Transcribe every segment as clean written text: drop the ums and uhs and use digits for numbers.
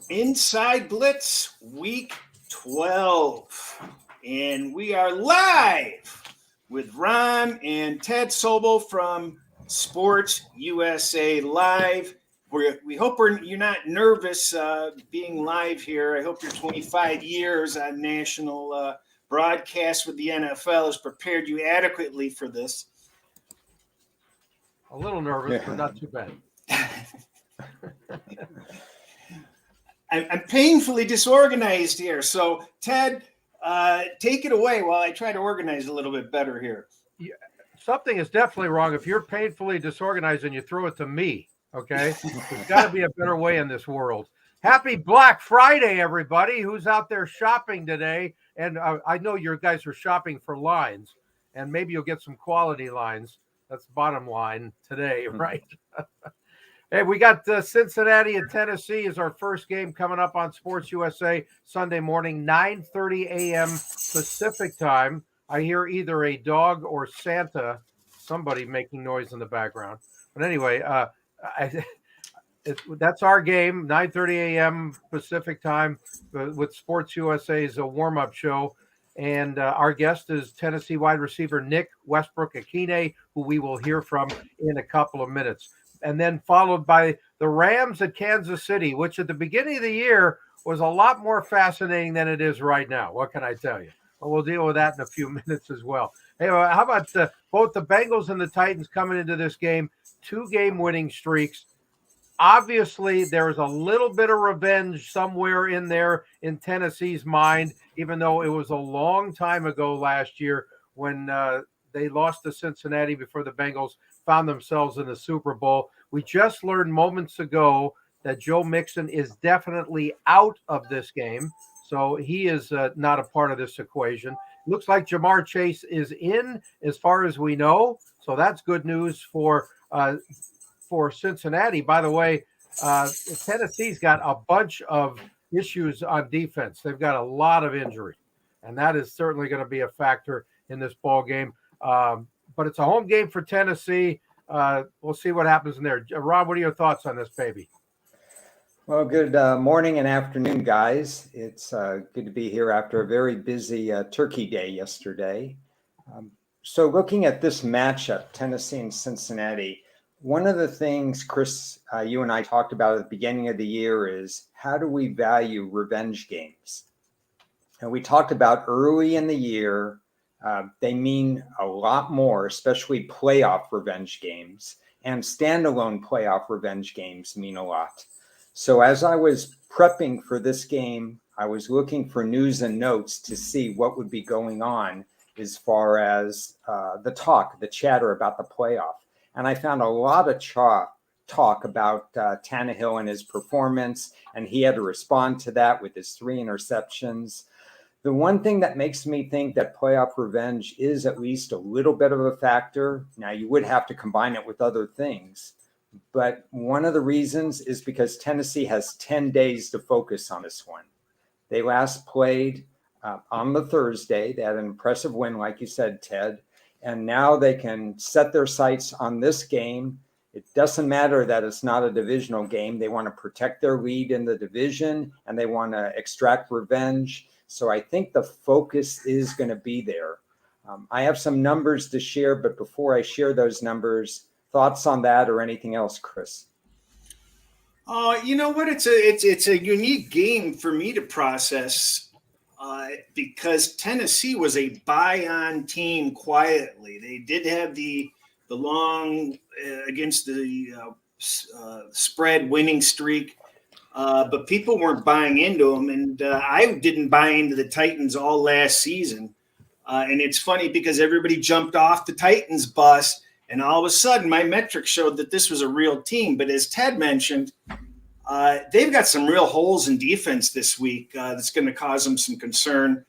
Inside Blitz Week 12. And we are live with Ron and Ted Sobel from Sports USA Live. We hope you're not nervous being live here. I hope your 25 years on national broadcast with the NFL has prepared you adequately for this. A little nervous, but not too bad. I'm painfully disorganized here. So, Ted, take it away while I try to organize a little bit better here. Yeah, something is definitely wrong if you're painfully disorganized and you throw it to me, okay? There's got to be a better way in this world. Happy Black Friday, everybody who's out there shopping today. And I know you guys are shopping for lines, and maybe you'll get some quality lines. That's bottom line today, right? Hey, we got Cincinnati and Tennessee is our first game coming up on Sports USA Sunday morning, 9:30 a.m. Pacific time. I hear either a dog or Santa, somebody making noise in the background. But anyway, that's our game, 9:30 a.m. Pacific time with Sports USA's a warm-up show. And our guest is Tennessee wide receiver Nick Westbrook Wk, who we will hear from in a couple of minutes. And then followed by the Rams at Kansas City, which at the beginning of the year was a lot more fascinating than it is right now. What can I tell you? Well, we'll deal with that in a few minutes as well. Hey, how about both the Bengals and the Titans coming into this game, 2-game winning streaks? Obviously, there's a little bit of revenge somewhere in there in Tennessee's mind, even though it was a long time ago last year when they lost to Cincinnati before the Bengals found themselves in the Super Bowl. We just learned moments ago that Joe Mixon is definitely out of this game, so he is not a part of this equation. Looks like Jamar Chase is in as far as we know, so that's good news for Cincinnati. By the way, Tennessee's got a bunch of issues on defense. They've got a lot of injury, and that is certainly going to be a factor in this ball game. But it's a home game for Tennessee. We'll see what happens in there. Rob, what are your thoughts on this baby? Well, good morning and afternoon, guys. It's good to be here after a very busy Turkey Day yesterday. So looking at this matchup, Tennessee and Cincinnati, one of the things, Chris, you and I talked about at the beginning of the year is how do we value revenge games? And we talked about early in the year, they mean a lot more, especially playoff revenge games, and standalone playoff revenge games mean a lot. So as I was prepping for this game, I was looking for news and notes to see what would be going on as far as the chatter about the playoff. And I found a lot of talk about Tannehill and his performance, and he had to respond to that with his 3 interceptions. The one thing that makes me think that playoff revenge is at least a little bit of a factor. Now, you would have to combine it with other things. But one of the reasons is because Tennessee has 10 days to focus on this one. They last played on the Thursday. They had an impressive win, like you said, Ted. And now they can set their sights on this game. It doesn't matter that it's not a divisional game. They want to protect their lead in the division, and they want to extract revenge. So I think the focus is going to be there. I have some numbers to share, but before I share those numbers, thoughts on that or anything else, Chris? You know what? It's a unique game for me to process because Tennessee was a buy-on team quietly. They did have the long against the spread winning streak. But people weren't buying into them, and I didn't buy into the Titans all last season. And it's funny because everybody jumped off the Titans bus, and all of a sudden my metrics showed that this was a real team. But as Ted mentioned, they've got some real holes in defense this week that's going to cause them some concern.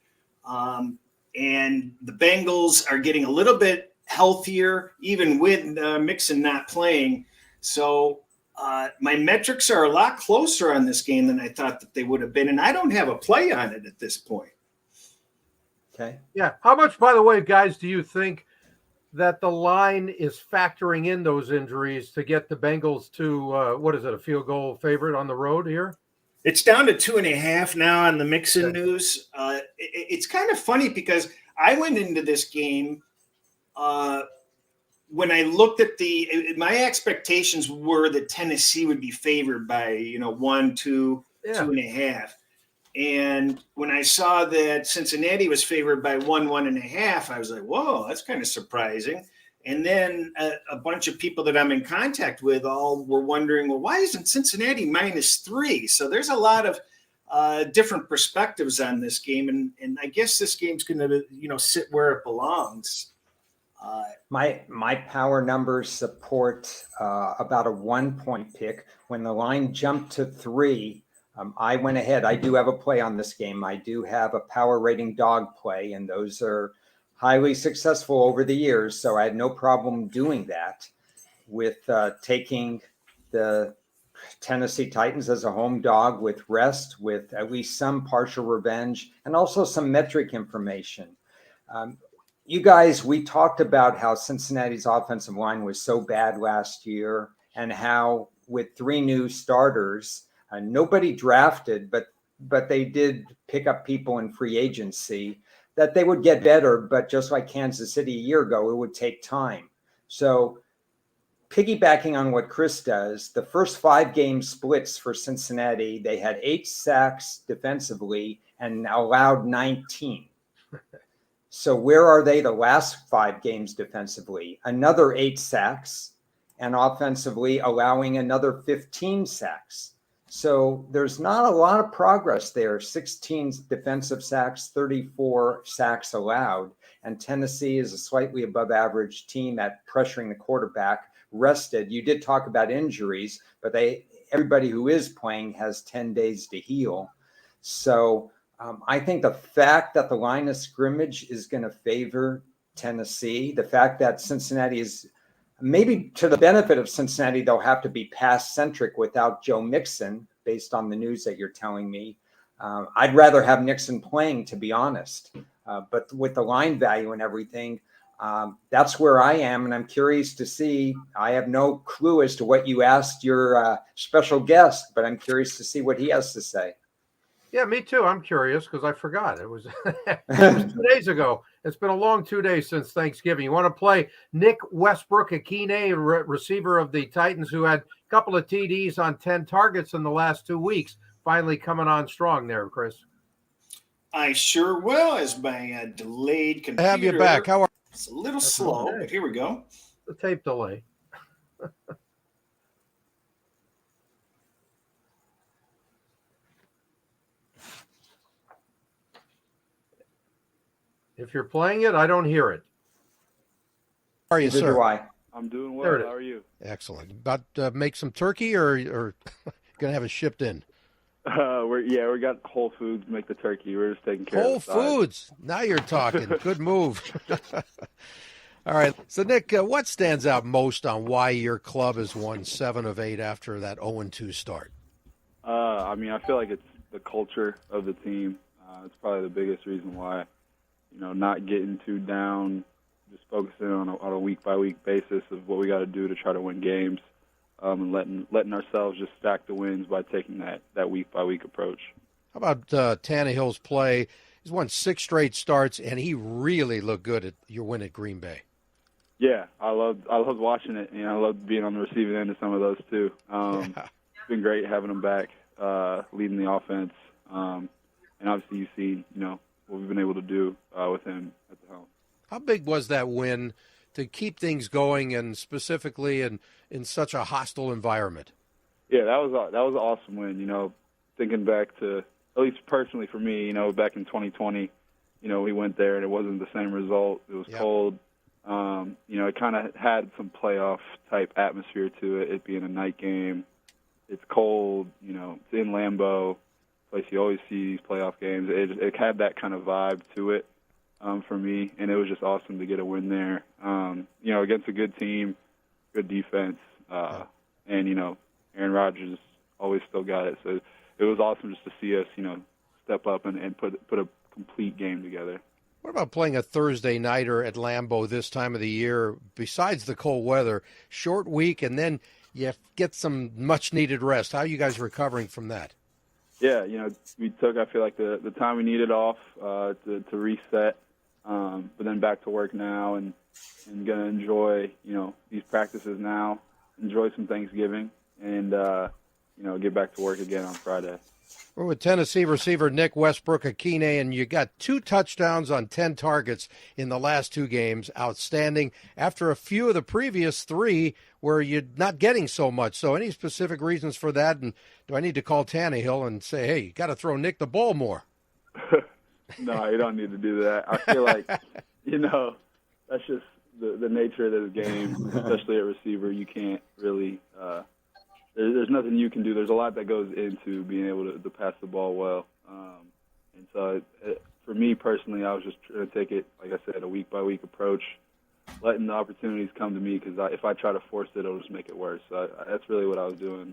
And the Bengals are getting a little bit healthier, even with Mixon not playing. So my metrics are a lot closer on this game than I thought that they would have been, and I don't have a play on it at this point. Okay. Yeah. How much, by the way, guys, do you think that the line is factoring in those injuries to get the Bengals to, a field goal favorite on the road here? It's down to 2.5 now on the Mixon news. It's kind of funny because I went into this game when I looked at my expectations were that Tennessee would be favored by 1, 2, 2.5. And when I saw that Cincinnati was favored by 1, 1.5, I was like, whoa, that's kind of surprising. And then a bunch of people that I'm in contact with all were wondering, well, why isn't Cincinnati -3? So there's a lot of different perspectives on this game. And I guess this game's going to, sit where it belongs. My power numbers support about a 1-point pick. When the line jumped to 3, I went ahead. I do have a play on this game. I do have a power rating dog play, and those are highly successful over the years. So I had no problem doing that with taking the Tennessee Titans as a home dog with rest, with at least some partial revenge, and also some metric information. You guys, we talked about how Cincinnati's offensive line was so bad last year and how with 3 new starters, nobody drafted, but they did pick up people in free agency, that they would get better. But just like Kansas City a year ago, it would take time. So piggybacking on what Chris does, the first 5 game splits for Cincinnati, they had 8 sacks defensively and allowed 19. So where are they the last 5 games defensively? Another 8 sacks, and offensively allowing another 15 sacks. So there's not a lot of progress there. 16 defensive sacks, 34 sacks allowed. And Tennessee is a slightly above average team at pressuring the quarterback, rested. You did talk about injuries, but everybody who is playing has 10 days to heal. So I think the fact that the line of scrimmage is going to favor Tennessee, the fact that Cincinnati is maybe to the benefit of Cincinnati, they'll have to be pass-centric without Joe Mixon, based on the news that you're telling me. I'd rather have Mixon playing, to be honest. But with the line value and everything, that's where I am, and I'm curious to see. I have no clue as to what you asked your special guest, but I'm curious to see what he has to say. Yeah, me too. I'm curious because I forgot. It was 2 days ago. It's been a long 2 days since Thanksgiving. You want to play Nick Westbrook Wk, receiver of the Titans, who had a couple of TDs on 10 targets in the last 2 weeks, finally coming on strong there, Chris. I sure will, as my delayed computer. I have you back. How are It's a little slow, but here we go. The tape delay. If you're playing it, I don't hear it. How are you, Neither sir? do I. I'm doing There well. it is. How are you? Excellent. About to make some turkey, or gonna have it shipped in? We got Whole Foods make the turkey. We're just taking care Whole of the Foods. Now you're talking. Good move. All right. So, Nick, what stands out most on why your club has won 7 of 8 after that 0-2 start? I feel like it's the culture of the team. It's probably the biggest reason why. Not getting too down, just focusing on a week-by-week basis of what we got to do to try to win games, and letting ourselves just stack the wins by taking that week-by-week approach. How about Tannehill's play? He's won 6 straight starts, and he really looked good at your win at Green Bay. Yeah, I loved watching it. I loved being on the receiving end of some of those too. It's been great having him back, leading the offense, and obviously you've seen what we've been able to do with him at the helm. How big was that win to keep things going, and specifically in such a hostile environment? Yeah, that was an awesome win. Thinking back to, at least personally for me, back in 2020, we went there and it wasn't the same result. It was cold. It kind of had some playoff type atmosphere to it. It being a night game, it's cold. It's in Lambeau, place you always see these playoff games. It had that kind of vibe to it for me, and it was just awesome to get a win there. Against a good team, good defense, and Aaron Rodgers always still got it. So it was awesome just to see us, step up and put a complete game together. What about playing a Thursday nighter at Lambeau this time of the year? Besides the cold weather, short week, and then you get some much-needed rest. How are you guys recovering from that? Yeah, we took, I feel like, the time we needed off to reset, but then back to work now and going to enjoy, these practices now, enjoy some Thanksgiving, and, get back to work again on Friday. We're with Tennessee receiver Nick Westbrook Wk, and you got 2 touchdowns on 10 targets in the last 2 games. Outstanding. After a few of the previous 3 where you're not getting so much. So any specific reasons for that? And do I need to call Tannehill and say, hey, you got to throw Nick the ball more? No, you don't need to do that. I feel like, that's just the nature of this game, especially at receiver. You can't really there's nothing you can do. There's a lot that goes into being able to pass the ball well. And so for me personally, I was just trying to take it, like I said, a week-by-week approach, letting the opportunities come to me, because if I try to force it, it'll just make it worse. So that's really what I was doing,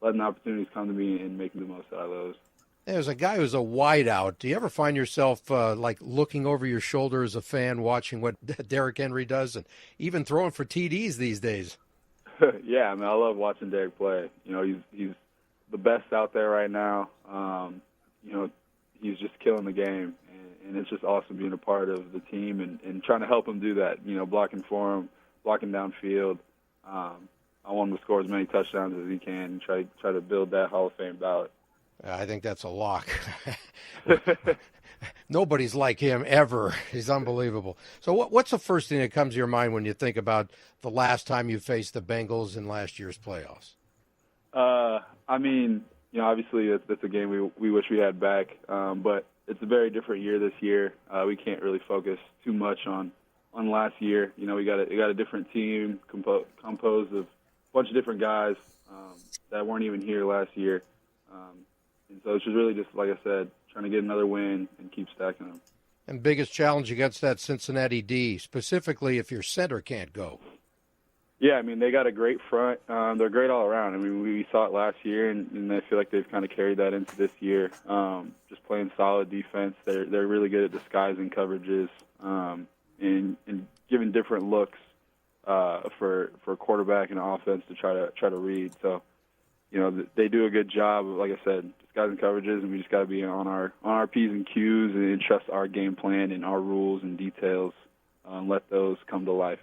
letting the opportunities come to me and making the most out of those. There's a guy who's a wideout. Do you ever find yourself like looking over your shoulder as a fan, watching what Derrick Henry does, and even throwing for TDs these days? Yeah, I love watching Derrick play. He's the best out there right now. He's just killing the game, and it's just awesome being a part of the team and trying to help him do that. Blocking for him, blocking downfield. I want him to score as many touchdowns as he can and try to build that Hall of Fame ballot. I think that's a lock. Nobody's like him ever. He's unbelievable. So what's the first thing that comes to your mind when you think about the last time you faced the Bengals in last year's playoffs? Obviously that's a game we wish we had back, but it's a very different year this year. We can't really focus too much on last year. We got a different team composed of a bunch of different guys that weren't even here last year. And so it's just really just, like I said, trying to get another win and keep stacking them. And biggest challenge against that Cincinnati D, specifically if your center can't go? Yeah, they got a great front. They're great all around. We saw it last year, and I feel like they've kind of carried that into this year. Just playing solid defense. They're really good at disguising coverages and giving different looks for a quarterback and an offense to try to read. So, they do a good job of, like I said, disguising coverages, and we just got to be on our P's and Q's and trust our game plan and our rules and details and let those come to life.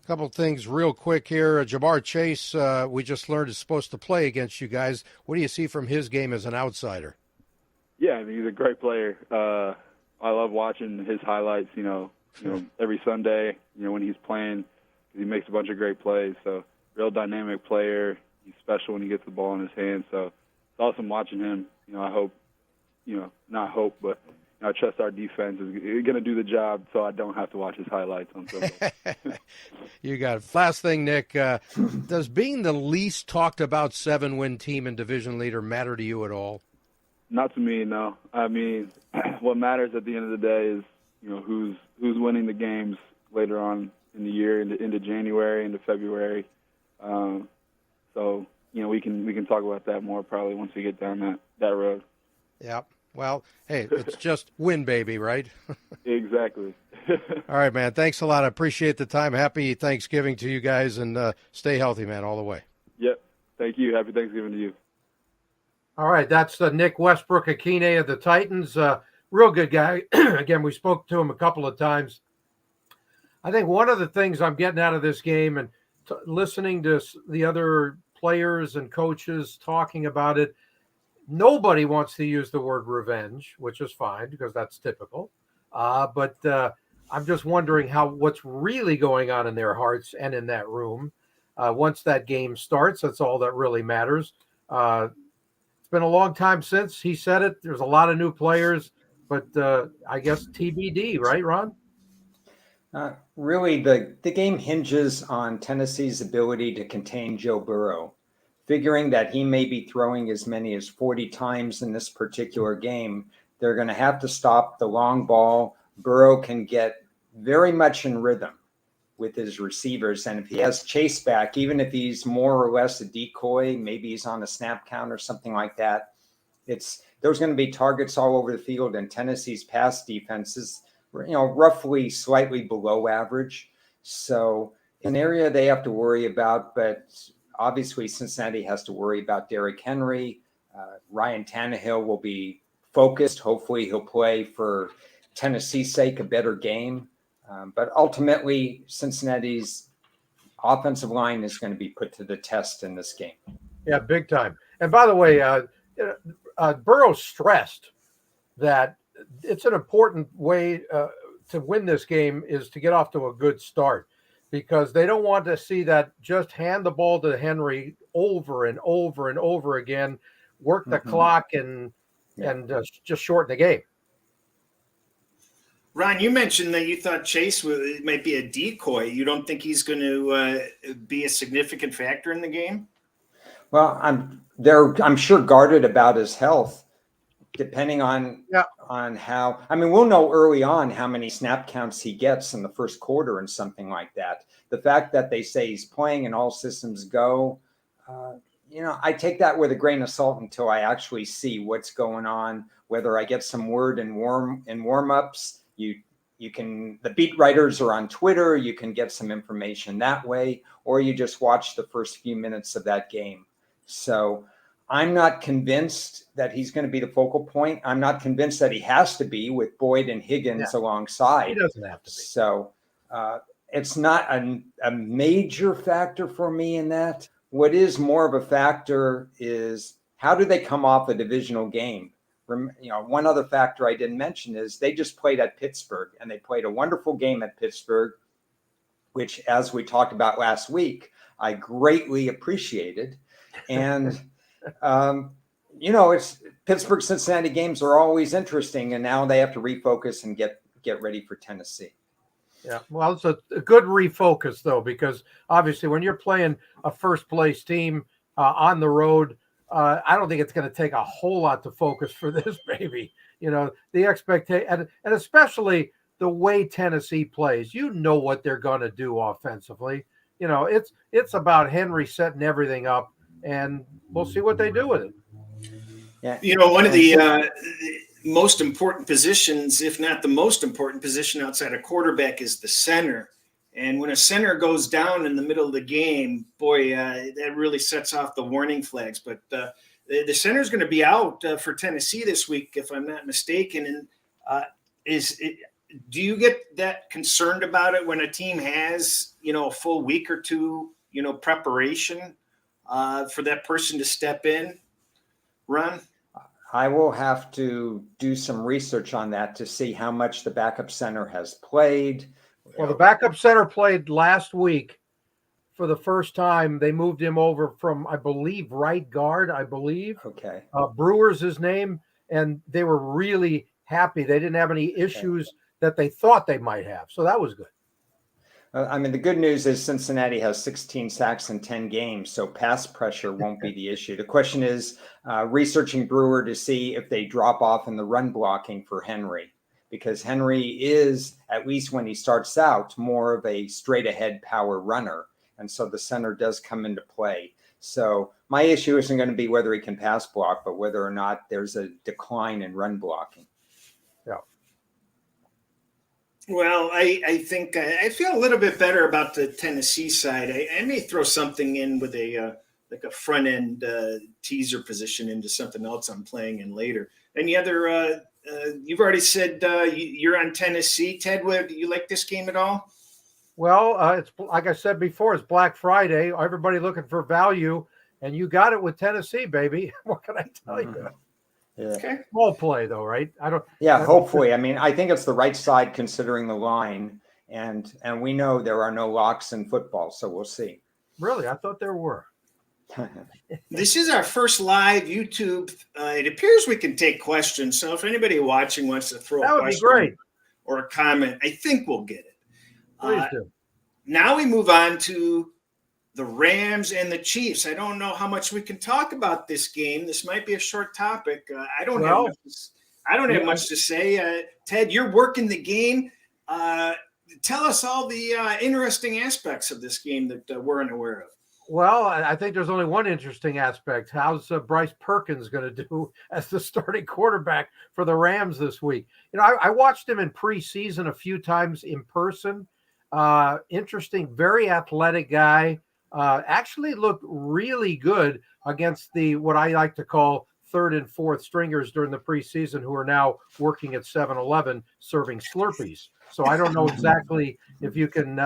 A couple of things real quick here. Jamar Chase, we just learned, is supposed to play against you guys. What do you see from his game as an outsider? Yeah, he's a great player. I love watching his highlights, every Sunday, when he's playing. He makes a bunch of great plays. So, real dynamic player. He's special when he gets the ball in his hands. So, it's awesome watching him. I hope, not hope, but I trust our defense is going to do the job so I don't have to watch his highlights on Sunday. You got it. Last thing, Nick, does being the least talked about 7-win team and division leader matter to you at all? Not to me, no. What matters at the end of the day is, who's winning the games later on in the year, into January, into February. So, we can talk about that more probably once we get down that road. Yeah. Well, hey, it's just win, baby, right? Exactly. All right, man. Thanks a lot. I appreciate the time. Happy Thanksgiving to you guys, and stay healthy, man, all the way. Yep. Thank you. Happy Thanksgiving to you. All right. That's Nick Westbrook Wk of the Titans. Real good guy. Again, we spoke to him a couple of times. I think one of the things I'm getting out of this game and listening to the other players and coaches talking about it, nobody wants to use the word revenge, which is fine because that's typical. But I'm just wondering what's really going on in their hearts and in that room. Once that game starts, that's all that really matters. It's been a long time since he said it. There's a lot of new players, but I guess TBD, right, Ron? Really, the game hinges on Tennessee's ability to contain Joe Burrow. Figuring that he may be throwing as many as 40 times in this particular game, they're going to have to stop the long ball. Burrow can get very much in rhythm with his receivers. And if he has Chase back, even if he's more or less a decoy, maybe he's on a snap count or something like that, there's going to be targets all over the field. And Tennessee's pass defense is, roughly slightly below average. So an area they have to worry about, but obviously Cincinnati has to worry about Derrick Henry. Ryan Tannehill will be focused. Hopefully he'll play for Tennessee's sake, a better game. But ultimately, Cincinnati's offensive line is going to be put to the test in this game. Yeah, big time. And by the way, Burrow stressed that it's an important way to win this game is to get off to a good start, because they don't want to see that just hand the ball to Henry over and over and over again, work the clock and just shorten the game. Ron, you mentioned that you thought Chase might be a decoy. You don't think he's going to be a significant factor in the game? Well, I'm sure guarded about his health, depending on how. I mean, we'll know early on how many snap counts he gets in the first quarter and something like that. The fact that they say he's playing and all systems go, I take that with a grain of salt until I actually see what's going on. Whether I get some word in warm-ups. The beat writers are on Twitter. You can get some information that way, or you just watch the first few minutes of that game. So I'm not convinced that he's going to be the focal point. I'm not convinced that he has to be with Boyd and Higgins alongside. He doesn't have to be. So it's not a major factor for me in that. What is more of a factor is how do they come off a divisional game? One other factor I didn't mention is they just played at Pittsburgh, and they played a wonderful game at Pittsburgh, which, as we talked about last week, I greatly appreciated. And, it's Pittsburgh Cincinnati games are always interesting, and now they have to refocus and get ready for Tennessee. Yeah, well, it's a good refocus, though, because obviously when you're playing a first-place team on the road, I don't think it's going to take a whole lot to focus for this baby. The expectation, and especially the way Tennessee plays, what they're going to do offensively. It's about Henry setting everything up, and we'll see what they do with it. Yeah. One of the most important positions, if not the most important position outside of quarterback, is the center. And when a center goes down in the middle of the game, boy, that really sets off the warning flags. But the center is going to be out for Tennessee this week, if I'm not mistaken. And do you get that concerned about it when a team has, a full week or two, preparation for that person to step in? Ron? I will have to do some research on that to see how much the backup center has played. Well, the backup center played last week for the first time. They moved him over from, I believe, right guard, Okay. Brewer's his name, and they were really happy. They didn't have any issues that they thought they might have, so that was good. The good news is Cincinnati has 16 sacks in 10 games, so pass pressure won't be the issue. The question is researching Brewer to see if they drop off in the run blocking for Henry, because Henry is, at least when he starts out, more of a straight-ahead power runner, and so the center does come into play. So my issue isn't going to be whether he can pass block, but whether or not there's a decline in run blocking. Yeah. Well, I think I feel a little bit better about the Tennessee side. I may throw something in with a front end teaser position into something else I'm playing in later. Any other? You've already said you're on Tennessee, Ted. Do you like this game at all? Well, it's like I said before, it's Black Friday. Everybody looking for value, and you got it with Tennessee, baby. What can I tell you? Yeah. Okay. Small play, though, right? Hopefully. I think it's the right side considering the line, and we know there are no locks in football, so we'll see. Really? I thought there were. This is our first live YouTube. It appears we can take questions, so if anybody watching wants to throw That a would be question great. or a comment, I think we'll get it. Please do. Now we move on to the Rams and the Chiefs. I don't know how much we can talk about this game. This might be a short topic. I don't have much to say. Ted, you're working the game. Tell us all the interesting aspects of this game that we're unaware of. Well, I think there's only one interesting aspect. How's Bryce Perkins going to do as the starting quarterback for the Rams this week? I watched him in preseason a few times in person. Interesting, very athletic guy. Actually looked really good against what I like to call third and fourth stringers during the preseason who are now working at 7-Eleven serving Slurpees. So I don't know exactly if you can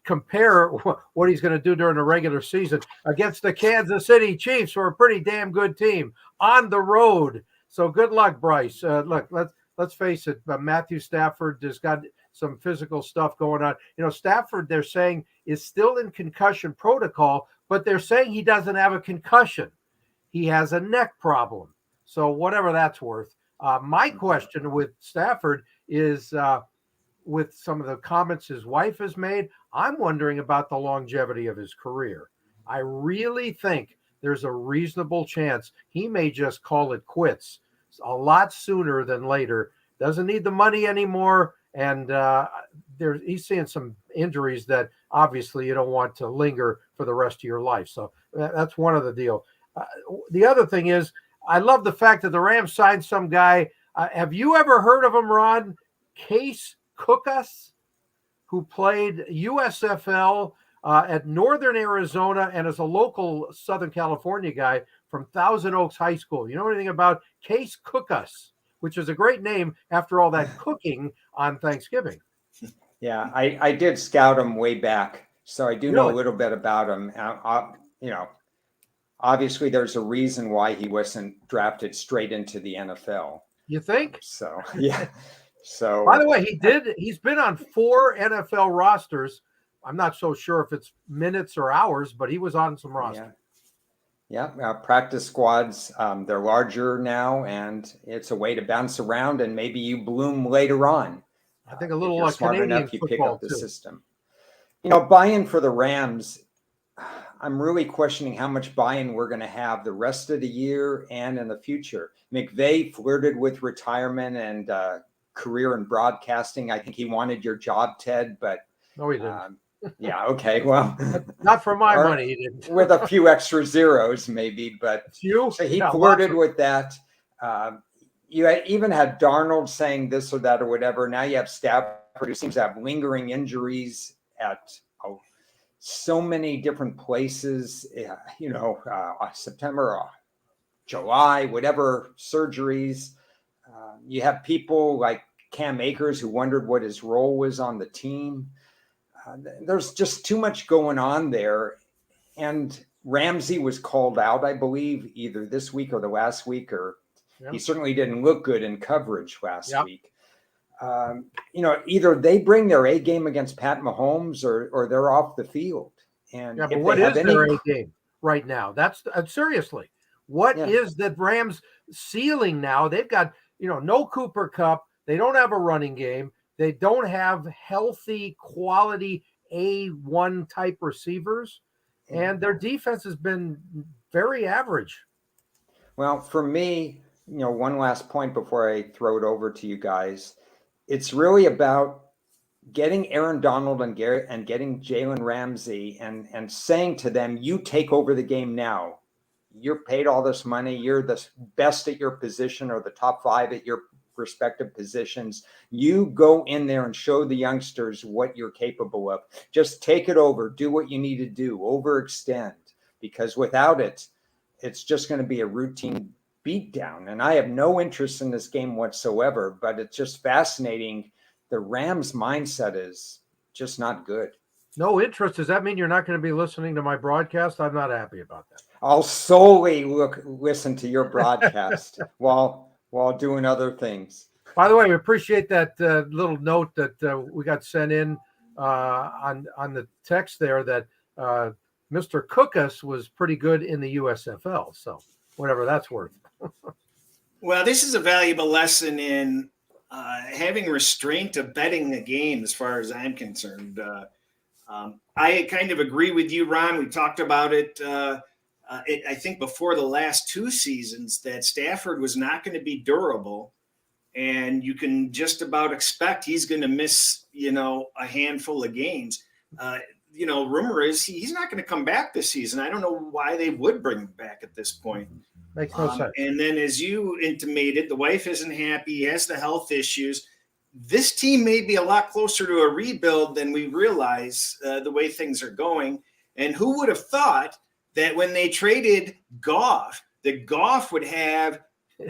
compare what he's going to do during the regular season against the Kansas City Chiefs, who are a pretty damn good team on the road. So good luck, Bryce. Look, let's face it, Matthew Stafford has got some physical stuff going on. Stafford, they're saying, is still in concussion protocol, but they're saying he doesn't have a concussion. He has a neck problem. So whatever that's worth. My question with Stafford is, with some of the comments his wife has made, I'm wondering about the longevity of his career. I really think there's a reasonable chance he may just call it quits a lot sooner than later. Doesn't need the money anymore. And he's seeing some injuries that obviously you don't want to linger for the rest of your life. So that's one of the deal. The other thing is, I love the fact that the Rams signed some guy. Have you ever heard of him, Ron? Case Cookus, who played USFL at Northern Arizona and is a local Southern California guy from Thousand Oaks High School. You know anything about Case Cookus, which is a great name after all that cooking on Thanksgiving? Yeah, I did scout him way back, so I do know a little bit about him. Obviously there's a reason why he wasn't drafted straight into the NFL. You think? So, yeah. So, by the way, he's been on 4 NFL rosters. I'm not so sure if it's minutes or hours, but he was on some rosters. Yeah. Practice squads, they're larger now, and it's a way to bounce around, and maybe you bloom later on. I think a little like smart Canadian enough, you pick up the too. system. Buy-in for the Rams, I'm really questioning how much buy-in we're going to have the rest of the year and in the future. McVay flirted with retirement and career in broadcasting. I think he wanted your job, Ted, but no, he didn't. Yeah, okay, well, not for my money, he didn't. With a few extra zeros, maybe, but so he flirted with that. You even had Darnold saying this or that or whatever. Now you have Stafford, who seems to have lingering injuries at so many different places. September, July, whatever surgeries. You have people like Cam Akers who wondered what his role was on the team. There's just too much going on there. And Ramsey was called out, I believe, either this week or the last week, or he certainly didn't look good in coverage last week. Either they bring their A game against Pat Mahomes or they're off the field. And but what is their A game right now? That's seriously, what is the Rams ceiling now? They've got, no Cooper Kupp. They don't have a running game. They don't have healthy, quality A1 type receivers, and their defense has been very average. Well, for me, one last point before I throw it over to you guys, it's really about getting Aaron Donald and getting Jalen Ramsey and saying to them, you take over the game now. You're paid all this money. You're the best at your position or the top 5 at your respective positions. You go in there and show the youngsters what you're capable of. Just take it over. Do what you need to do. Overextend. Because without it, it's just going to be a routine beatdown. And I have no interest in this game whatsoever, but it's just fascinating. The Rams' mindset is just not good. No interest. Does that mean you're not going to be listening to my broadcast? I'm not happy about that. I'll solely listen to your broadcast while doing other things. By the way, we appreciate that little note that we got sent in on the text there that Mr. Cookus was pretty good in the USFL. So whatever that's worth. Well, this is a valuable lesson in having restraint of betting a game, as far as I'm concerned. I kind of agree with you, Ron. We talked about it. I think before the last 2 seasons that Stafford was not going to be durable, and you can just about expect he's going to miss, a handful of games. Rumor is he's not going to come back this season. I don't know why they would bring him back at this point. Makes no sense. And then, as you intimated, the wife isn't happy. He has the health issues. This team may be a lot closer to a rebuild than we realize the way things are going. And who would have thought that when they traded Goff that Goff would have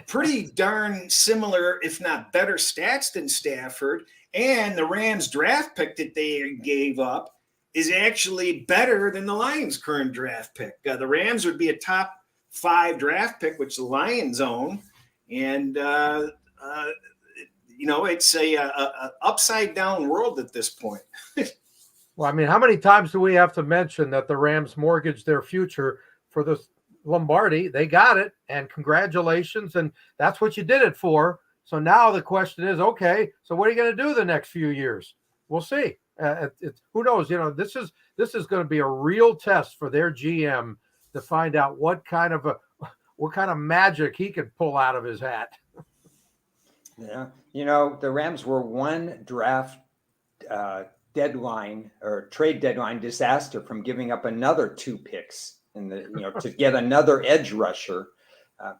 pretty darn similar, if not better, stats than Stafford. And the Rams draft pick that they gave up is actually better than the Lions' current draft pick. The Rams would be a top 5 draft pick, which the Lions own. And, it's a upside down world at this point. Well, I mean, how many times do we have to mention that the Rams mortgaged their future for the Lombardi? They got it, and congratulations, and that's what you did it for. So now the question is, okay, so what are you going to do the next few years? We'll see. Who knows? This is going to be a real test for their GM to find out what kind of magic he can pull out of his hat. Yeah, the Rams were one draft deadline or trade deadline disaster from giving up another 2 picks to get another edge rusher,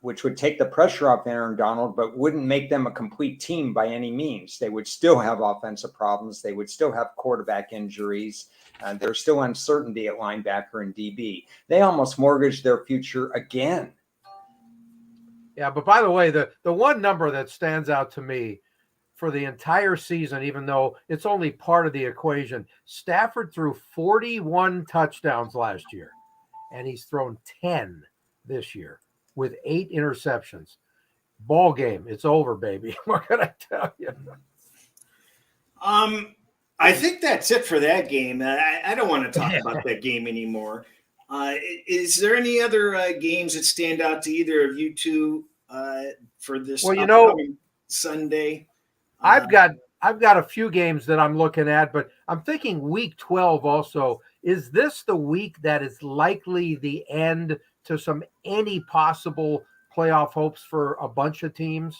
which would take the pressure off Aaron Donald, but wouldn't make them a complete team by any means. They would still have offensive problems. They would still have quarterback injuries. There's still uncertainty at linebacker and DB. They almost mortgaged their future again. Yeah, but by the way, the one number that stands out to me for the entire season, even though it's only part of the equation, Stafford threw 41 touchdowns last year, and he's thrown 10 this year with 8 interceptions. Ball game. It's over, baby. What can I tell you? I think that's it for that game. I don't want to talk about that game anymore. Is there any other games that stand out to either of you two for this upcoming Sunday? I've got a few games that I'm looking at, but I'm thinking week 12 also. Is this the week that is likely the end to any possible playoff hopes for a bunch of teams,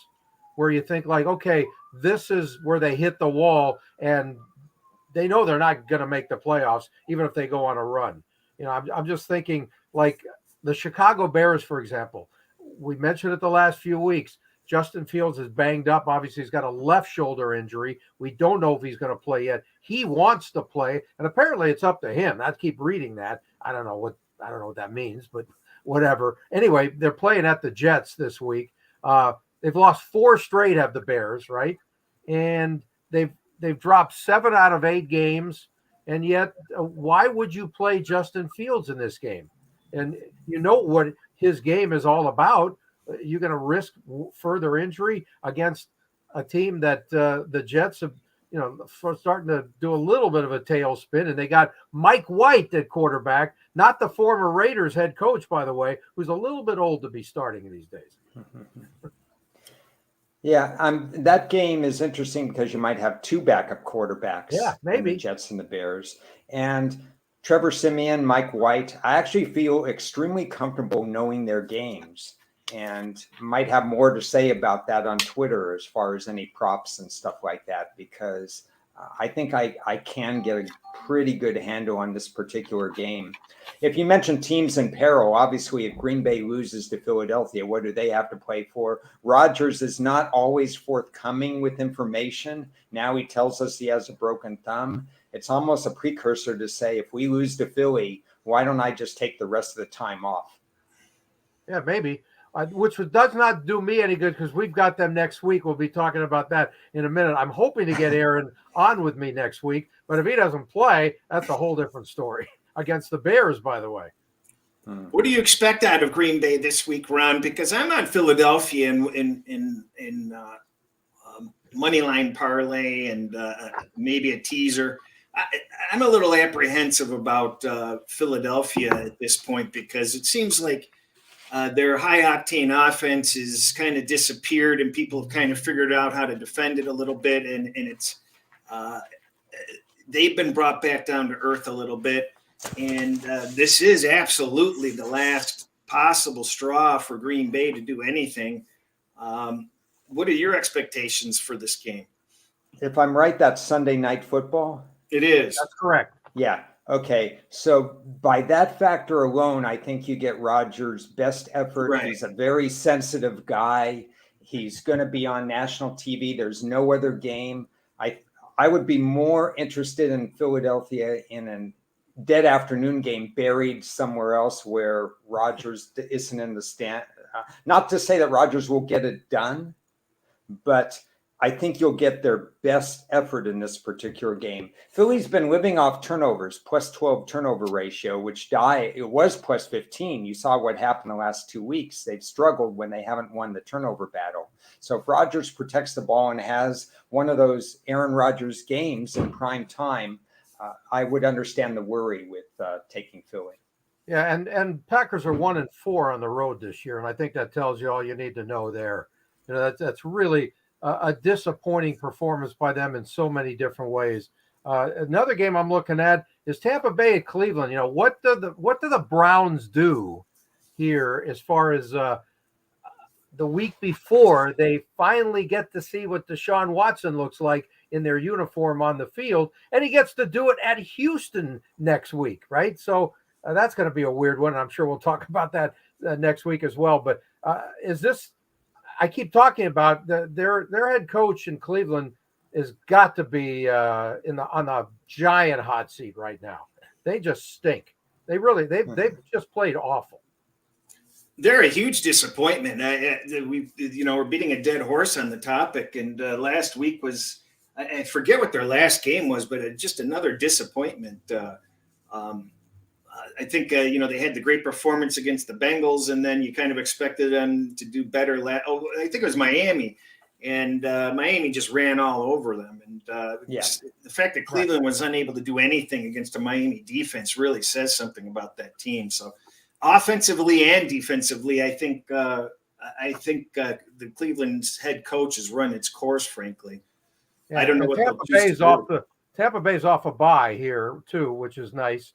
where you think like, okay, this is where they hit the wall and they know they're not going to make the playoffs, even if they go on a run? I'm just thinking like the Chicago Bears, for example. We mentioned it the last few weeks. Justin Fields is banged up. Obviously, he's got a left shoulder injury. We don't know if he's going to play yet. He wants to play, and apparently it's up to him. I keep reading that. I don't know what that means, but whatever. Anyway, they're playing at the Jets this week. They've lost 4 straight, have the Bears, right? And they've dropped 7 out of 8 games. And yet, why would you play Justin Fields in this game? And you know what his game is all about. You're going to risk further injury against a team that the Jets have, starting to do a little bit of a tailspin. And they got Mike White at quarterback, not the former Raiders head coach, by the way, who's a little bit old to be starting these days. Yeah, that game is interesting because you might have 2 backup quarterbacks. Yeah, maybe. The Jets and the Bears. And Trevor Siemian, Mike White, I actually feel extremely comfortable knowing their games, and might have more to say about that on Twitter as far as any props and stuff like that, because I think I can get a pretty good handle on this particular game. If you mention teams in peril, obviously if Green Bay loses to Philadelphia, what do they have to play for? Rodgers is not always forthcoming with information. Now he tells us he has a broken thumb. It's almost a precursor to say, if we lose to Philly, why don't I just take the rest of the time off? Yeah, maybe. Which does not do me any good because we've got them next week. We'll be talking about that in a minute. I'm hoping to get Aaron on with me next week, but if he doesn't play, that's a whole different story. Against the Bears, by the way. What do you expect out of Green Bay this week, Ron? Because I'm on Philadelphia in money line parlay and maybe a teaser. I'm a little apprehensive about Philadelphia at this point because it seems like their high-octane offense has kind of disappeared, and people have kind of figured out how to defend it a little bit, and it's they've been brought back down to earth a little bit, and this is absolutely the last possible straw for Green Bay to do anything. What are your expectations for this game? If I'm right, that's Sunday Night Football? It is. That's correct. Yeah. Okay. So by that factor alone, I think you get Rodgers' best effort. Right. He's a very sensitive guy. He's going to be on national TV. There's no other game. I would be more interested in Philadelphia in a dead afternoon game buried somewhere else where Rodgers isn't in the not to say that Rodgers will get it done, but I think you'll get their best effort in this particular game. Philly's been living off turnovers, plus 12 turnover ratio, it was plus 15. You saw what happened the last 2 weeks. They've struggled when they haven't won the turnover battle. So if Rodgers protects the ball and has one of those Aaron Rodgers games in prime time, I would understand the worry with taking Philly. Yeah, and Packers are 1-4 on the road this year, and I think that tells you all you need to know there. That's really a disappointing performance by them in so many different ways. Another game I'm looking at is Tampa Bay at Cleveland. What do the Browns do here as far as the week before they finally get to see what Deshaun Watson looks like in their uniform on the field, and he gets to do it at Houston next week, right? So that's going to be a weird one. I'm sure we'll talk about that next week as well. But is this? I keep talking about their head coach in Cleveland has got to be on the giant hot seat right now. They just stink. They've just played awful. They're a huge disappointment. We're beating a dead horse on the topic. And last week was, I forget what their last game was, but just another disappointment. I think, they had the great performance against the Bengals, and then you kind of expected them to do better. I think it was Miami, and Miami just ran all over them. And the fact that Cleveland was unable to do anything against a Miami defense really says something about that team. So offensively and defensively, I think the Cleveland's head coach has run its course, frankly. Yeah, I don't know what Tampa Bay's off a bye here, too, which is nice.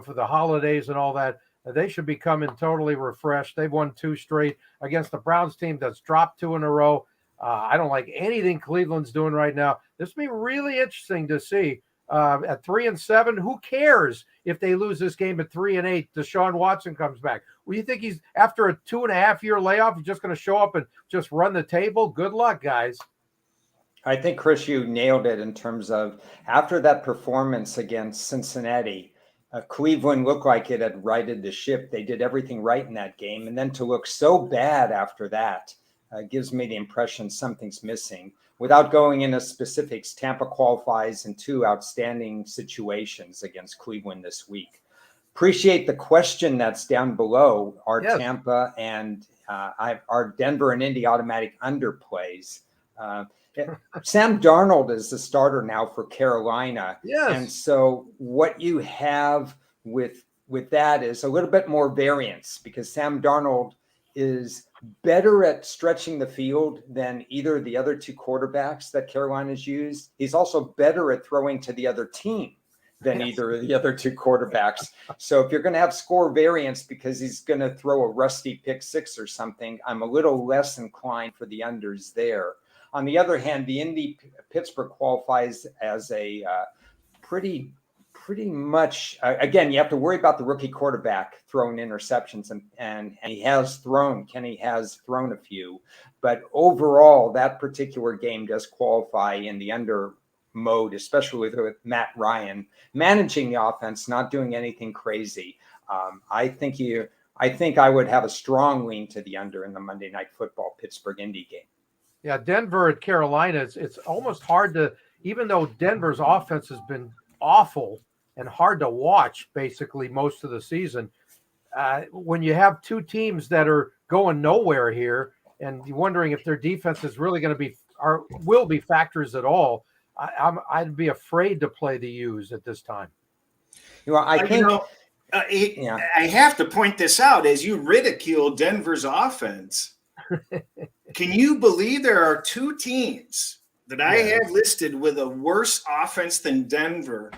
For the holidays and all that, they should be coming totally refreshed. They've won 2 straight against the Browns team that's dropped 2 in a row. I don't like anything Cleveland's doing right now. This will be really interesting to see. At 3-7, who cares if they lose this game at 3-8? Deshaun Watson comes back. Well, you think he's after a 2.5-year layoff, he's just going to show up and just run the table? Good luck, guys. I think, Chris, you nailed it in terms of after that performance against Cincinnati. Cleveland looked like it had righted the ship. They did everything right in that game. And then to look so bad after that gives me the impression something's missing. Without going into specifics, Tampa qualifies in 2 outstanding situations against Cleveland this week. Appreciate the question that's down below. Are Tampa and are Denver and Indy automatic underplays? Sam Darnold is the starter now for Carolina. Yes. And so what you have with that is a little bit more variance because Sam Darnold is better at stretching the field than either of the other 2 quarterbacks that Carolina's used. He's also better at throwing to the other team than either of the other 2 quarterbacks. So if you're going to have score variance because he's going to throw a rusty pick 6 or something, I'm a little less inclined for the unders there. On the other hand, the Indy Pittsburgh qualifies as a pretty much, again, you have to worry about the rookie quarterback throwing interceptions, and he has thrown, Kenny has thrown a few. But overall, that particular game does qualify in the under mode, especially with Matt Ryan managing the offense, not doing anything crazy. I think I would have a strong lean to the under in the Monday Night Football Pittsburgh-Indy game. Yeah, Denver at Carolina, it's almost hard to, even though Denver's offense has been awful and hard to watch basically most of the season, when you have 2 teams that are going nowhere here and you're wondering if their defense is really going to be or will be factors at all, I'd be afraid to play the U's at this time. I have to point this out as you ridicule Denver's offense. Can you believe there are 2 teams that I have listed with a worse offense than Denver?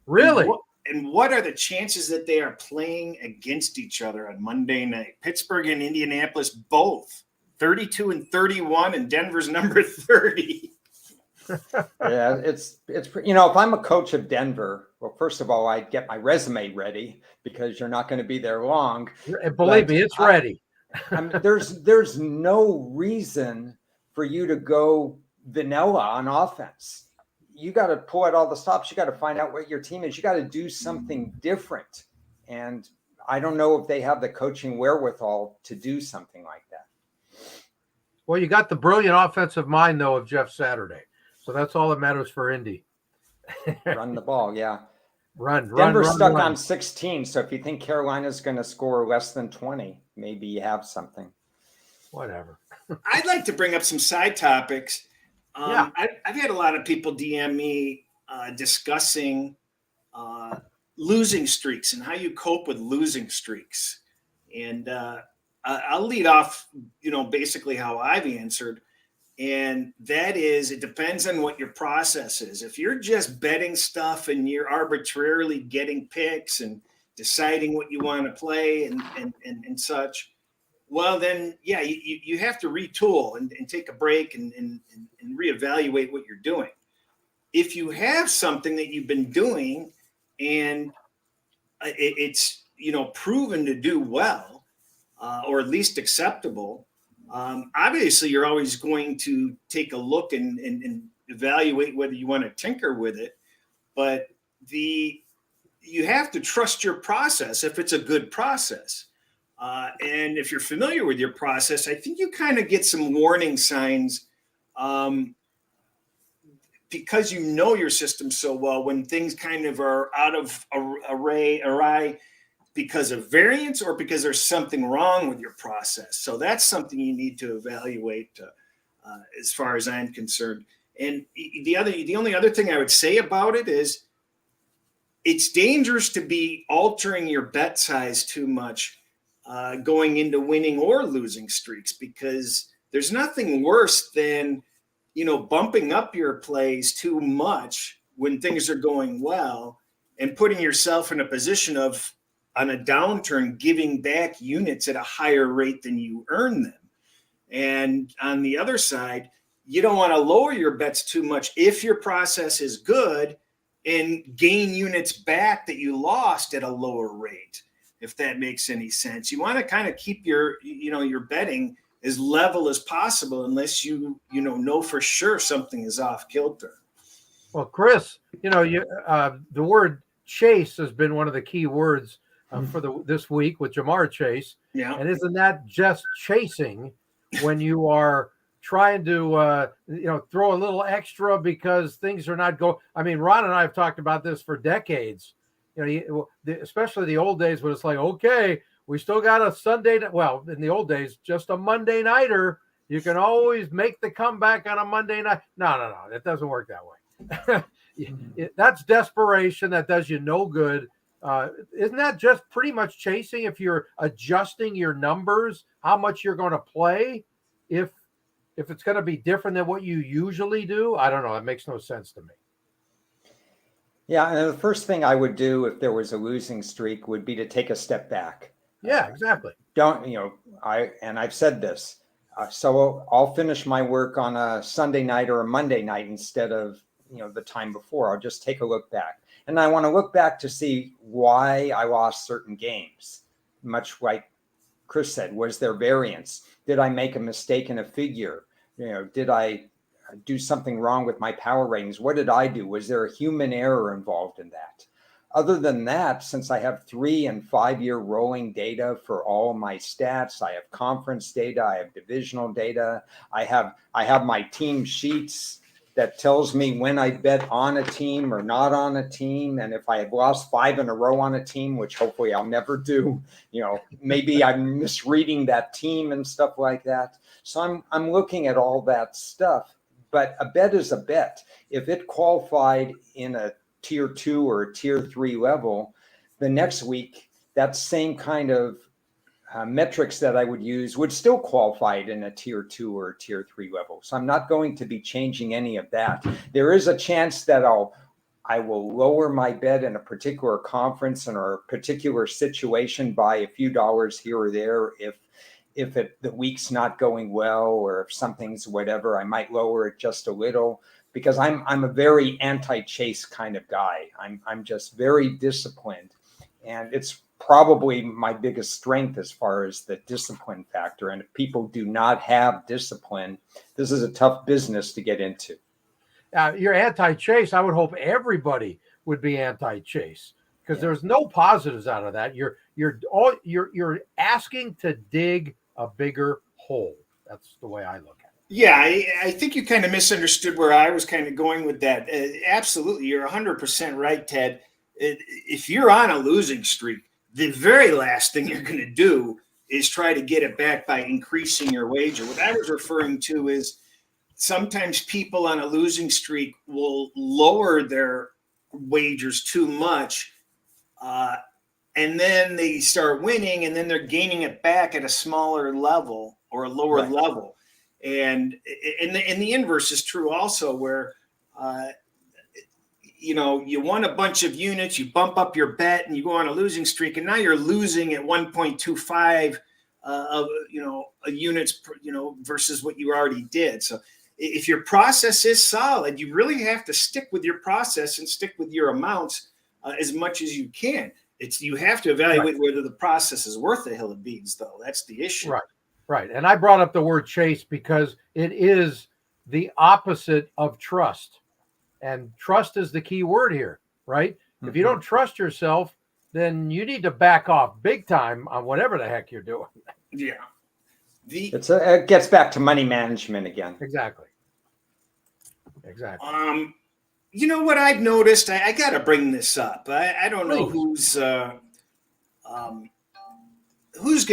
Really? And what are the chances that they are playing against each other on Monday night? Pittsburgh and Indianapolis both 32-31, and Denver's number 30. Yeah, it's if I'm a coach of Denver, well, first of all, I'd get my resume ready because you're not going to be there long. Believe me, it's ready. There's no reason for you to go vanilla on offense. You got to pull out all the stops. You got to find out what your team is. You got to do something different. And I don't know if they have the coaching wherewithal to do something like that. Well, you got the brilliant offensive mind, though, of Jeff Saturday. So that's all that matters for Indy. Run the ball, yeah. Denver's stuck on 16, so if you think Carolina's going to score less than 20, maybe you have something. Whatever. I'd like to bring up some side topics. Yeah. I've had a lot of people DM me discussing losing streaks and how you cope with losing streaks. And I'll lead off, basically how I've answered. And that is, it depends on what your process is. If you're just betting stuff and you're arbitrarily getting picks and deciding what you want to play and such, well, then, yeah, you have to retool and take a break and reevaluate what you're doing. If you have something that you've been doing and it's, proven to do well, or at least acceptable, obviously you're always going to take a look and evaluate whether you want to tinker with it. But you have to trust your process if it's a good process. And if you're familiar with your process, I think you kind of get some warning signs because you know your system so well when things kind of are out of array because of variance or because there's something wrong with your process. So that's something you need to evaluate as far as I'm concerned. And the only other thing I would say about it is it's dangerous to be altering your bet size too much going into winning or losing streaks, because there's nothing worse than, bumping up your plays too much when things are going well and putting yourself in a position of, on a downturn, giving back units at a higher rate than you earn them. And on the other side, you don't want to lower your bets too much if your process is good and gain units back that you lost at a lower rate, if that makes any sense. You want to kind of keep your betting as level as possible unless you know for sure something is off kilter. Well, Chris, the word chase has been one of the key words for this week with Jamar Chase. Yeah. And isn't that just chasing when you are trying to, throw a little extra because things are not going? I mean, Ron and I have talked about this for decades. Especially the old days when it's like, okay, we still got a Sunday. Well, in the old days, just a Monday nighter. You can always make the comeback on a Monday night. No. It doesn't work that way. That's desperation. That does you no good. Isn't that just pretty much chasing if you're adjusting your numbers, how much you're going to play? If it's going to be different than what you usually do, I don't know. It makes no sense to me. Yeah, and the first thing I would do if there was a losing streak would be to take a step back. Yeah, exactly. I've said this. So I'll finish my work on a Sunday night or a Monday night instead of, the time before. I'll just take a look back. And I want to look back to see why I lost certain games. Much like Chris said, was there variance? Did I make a mistake in a figure? Did I do something wrong with my power ratings? What did I do? Was there a human error involved in that? Other than that, since I have 3 and 5 year rolling data for all my stats, I have conference data, I have divisional data, I have my team sheets that tells me when I bet on a team or not on a team. And if I have lost 5 in a row on a team, which hopefully I'll never do, maybe I'm misreading that team and stuff like that. So I'm looking at all that stuff. But a bet is a bet. If it qualified in a tier 2 or a tier 3 level, the next week, that same kind of metrics that I would use would still qualify it in a tier 2 or a tier 3 level. So I'm not going to be changing any of that. There is a chance that I will lower my bet in a particular conference or a particular situation by a few dollars here or there if the week's not going well, or if something's whatever, I might lower it just a little, because I'm a very anti-chase kind of guy. I'm just very disciplined, and it's probably my biggest strength as far as the discipline factor. And if people do not have discipline, this is a tough business to get into. You're anti-chase. I would hope everybody would be anti-chase, because there's no positives out of that. You're asking to dig a bigger hole. That's the way I look at it. Yeah, I think you kind of misunderstood where I was kind of going with that. Absolutely, you're 100% right, Ted. If you're on a losing streak, the very last thing you're going to do is try to get it back by increasing your wager. What I was referring to is sometimes people on a losing streak will lower their wagers too much, and then they start winning, and then they're gaining it back at a smaller level or a lower level. And the inverse is true also, where you won a bunch of units, you bump up your bet, and you go on a losing streak, and now you're losing at 1.25 of units versus what you already did. So if your process is solid, you really have to stick with your process and stick with your amounts as much as you can. You have to evaluate whether the process is worth a hill of beans, though. That's the issue. Right. And I brought up the word chase because it is the opposite of trust. And trust is the key word here, right? Mm-hmm. If you don't trust yourself, then you need to back off big time on whatever the heck you're doing. Yeah. It gets back to money management again. Exactly. You know what I've noticed? I got to bring this up. I don't know who's going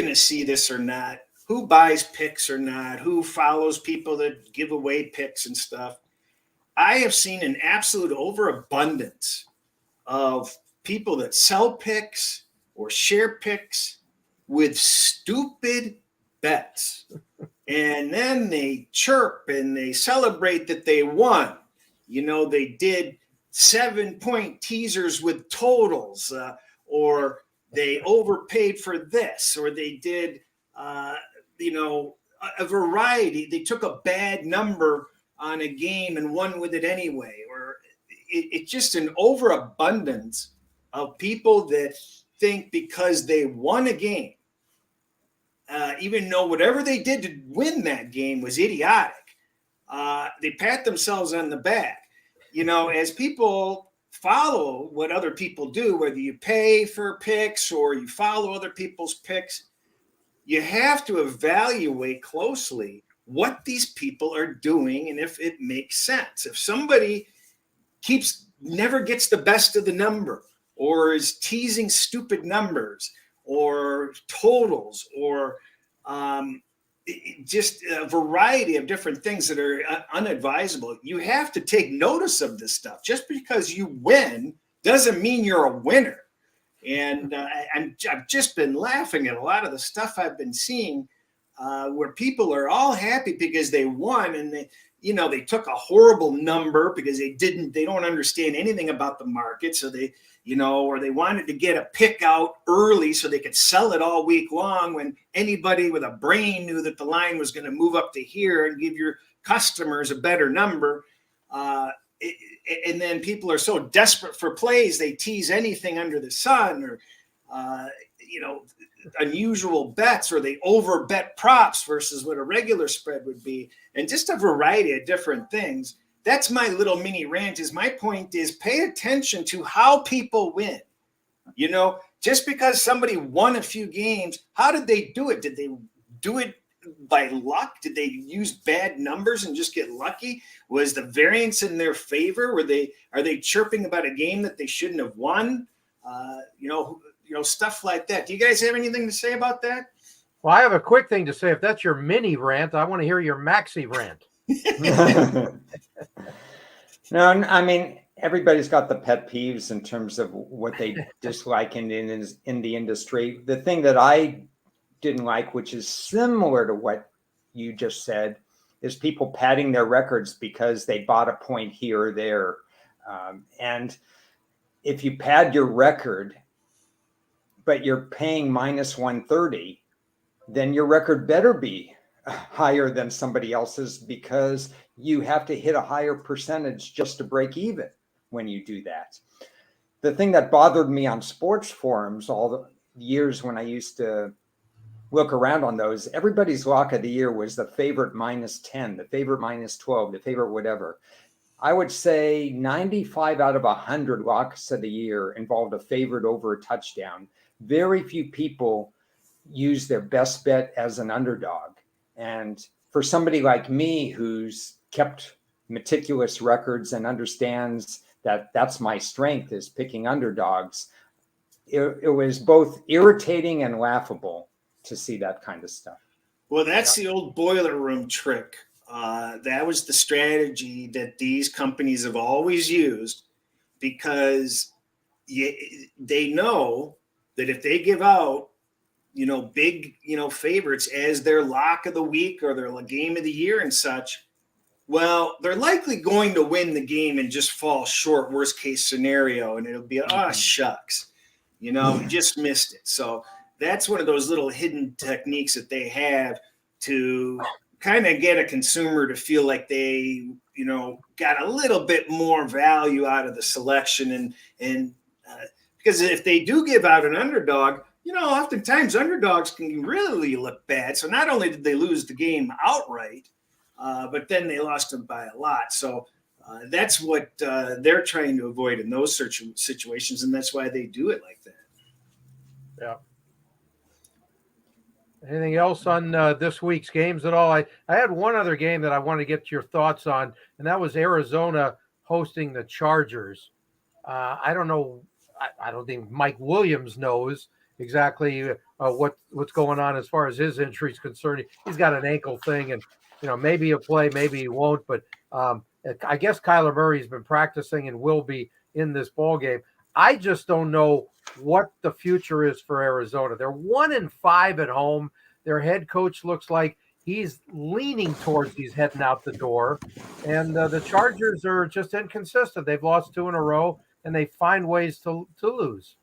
to see this or not, who buys picks or not, who follows people that give away picks and stuff. I have seen an absolute overabundance of people that sell picks or share picks with stupid bets. And then they chirp and they celebrate that they won. They did 7-point teasers with totals, or they overpaid for this, or they did, a variety. They took a bad number on a game and won with it anyway, or it's just an overabundance of people that think because they won a game, even though whatever they did to win that game was idiotic, they pat themselves on the back. As people follow what other people do, whether you pay for picks or you follow other people's picks, you have to evaluate closely what these people are doing and if it makes sense. If somebody never gets the best of the number, or is teasing stupid numbers or totals, or just a variety of different things that are unadvisable, you have to take notice of this stuff. Just because you win doesn't mean you're a winner. And I've just been laughing at a lot of the stuff I've been seeing, where people are all happy because they won, and they took a horrible number because they don't understand anything about the market. So or they wanted to get a pick out early so they could sell it all week long, when anybody with a brain knew that the line was going to move up to here and give your customers a better number. And then people are so desperate for plays, they tease anything under the sun, or, unusual bets, or they over bet props versus what a regular spread would be, and just a variety of different things. That's my little mini rant. My point is, pay attention to how people win. Just because somebody won a few games, how did they do it? Did they do it by luck? Did they use bad numbers and just get lucky? Was the variance in their favor? Are they chirping about a game that they shouldn't have won? Stuff like that. Do you guys have anything to say about that? Well, I have a quick thing to say. If that's your mini rant, I want to hear your maxi rant. No, I mean, everybody's got the pet peeves in terms of what they dislike in the industry. The thing that I didn't like, which is similar to what you just said, is people padding their records because they bought a point here or there. And if you pad your record, but you're paying minus 130, then your record better be higher than somebody else's, because you have to hit a higher percentage just to break even when you do that. The thing that bothered me on sports forums all the years when I used to look around on those, everybody's lock of the year was the favorite minus 10, the favorite minus 12, the favorite whatever. I would say 95 out of 100 locks of the year involved a favorite over a touchdown. Very few people use their best bet as an underdog. And for somebody like me who's kept meticulous records and understands that that's my strength, is picking underdogs, it was both irritating and laughable to see that kind of stuff. Well, that's the old boiler room trick. That was the strategy that these companies have always used, because they know that if they give out, big, favorites as their lock of the week or their game of the year and such, well, they're likely going to win the game and just fall short, worst case scenario. And it'll be, shucks, we just missed it. So that's one of those little hidden techniques that they have to kind of get a consumer to feel like they, got a little bit more value out of the selection. And because if they do give out an underdog, oftentimes underdogs can really look bad. So not only did they lose the game outright, but then they lost them by a lot. So that's what they're trying to avoid in those situations. And that's why they do it like that. Yeah. Anything else on this week's games at all? I had one other game that I want to get your thoughts on, and that was Arizona hosting the Chargers. I don't know. I don't think Mike Williams knows exactly what's going on as far as his injury is concerned. He's got an ankle thing, and maybe he'll play, maybe he won't. But I guess Kyler Murray's been practicing and will be in this ball game. I just don't know what the future is for Arizona. They're 1-5 at home. Their head coach looks like he's leaning towards he's heading out the door. And the Chargers are just inconsistent. They've lost 2 in a row, and they find ways to lose.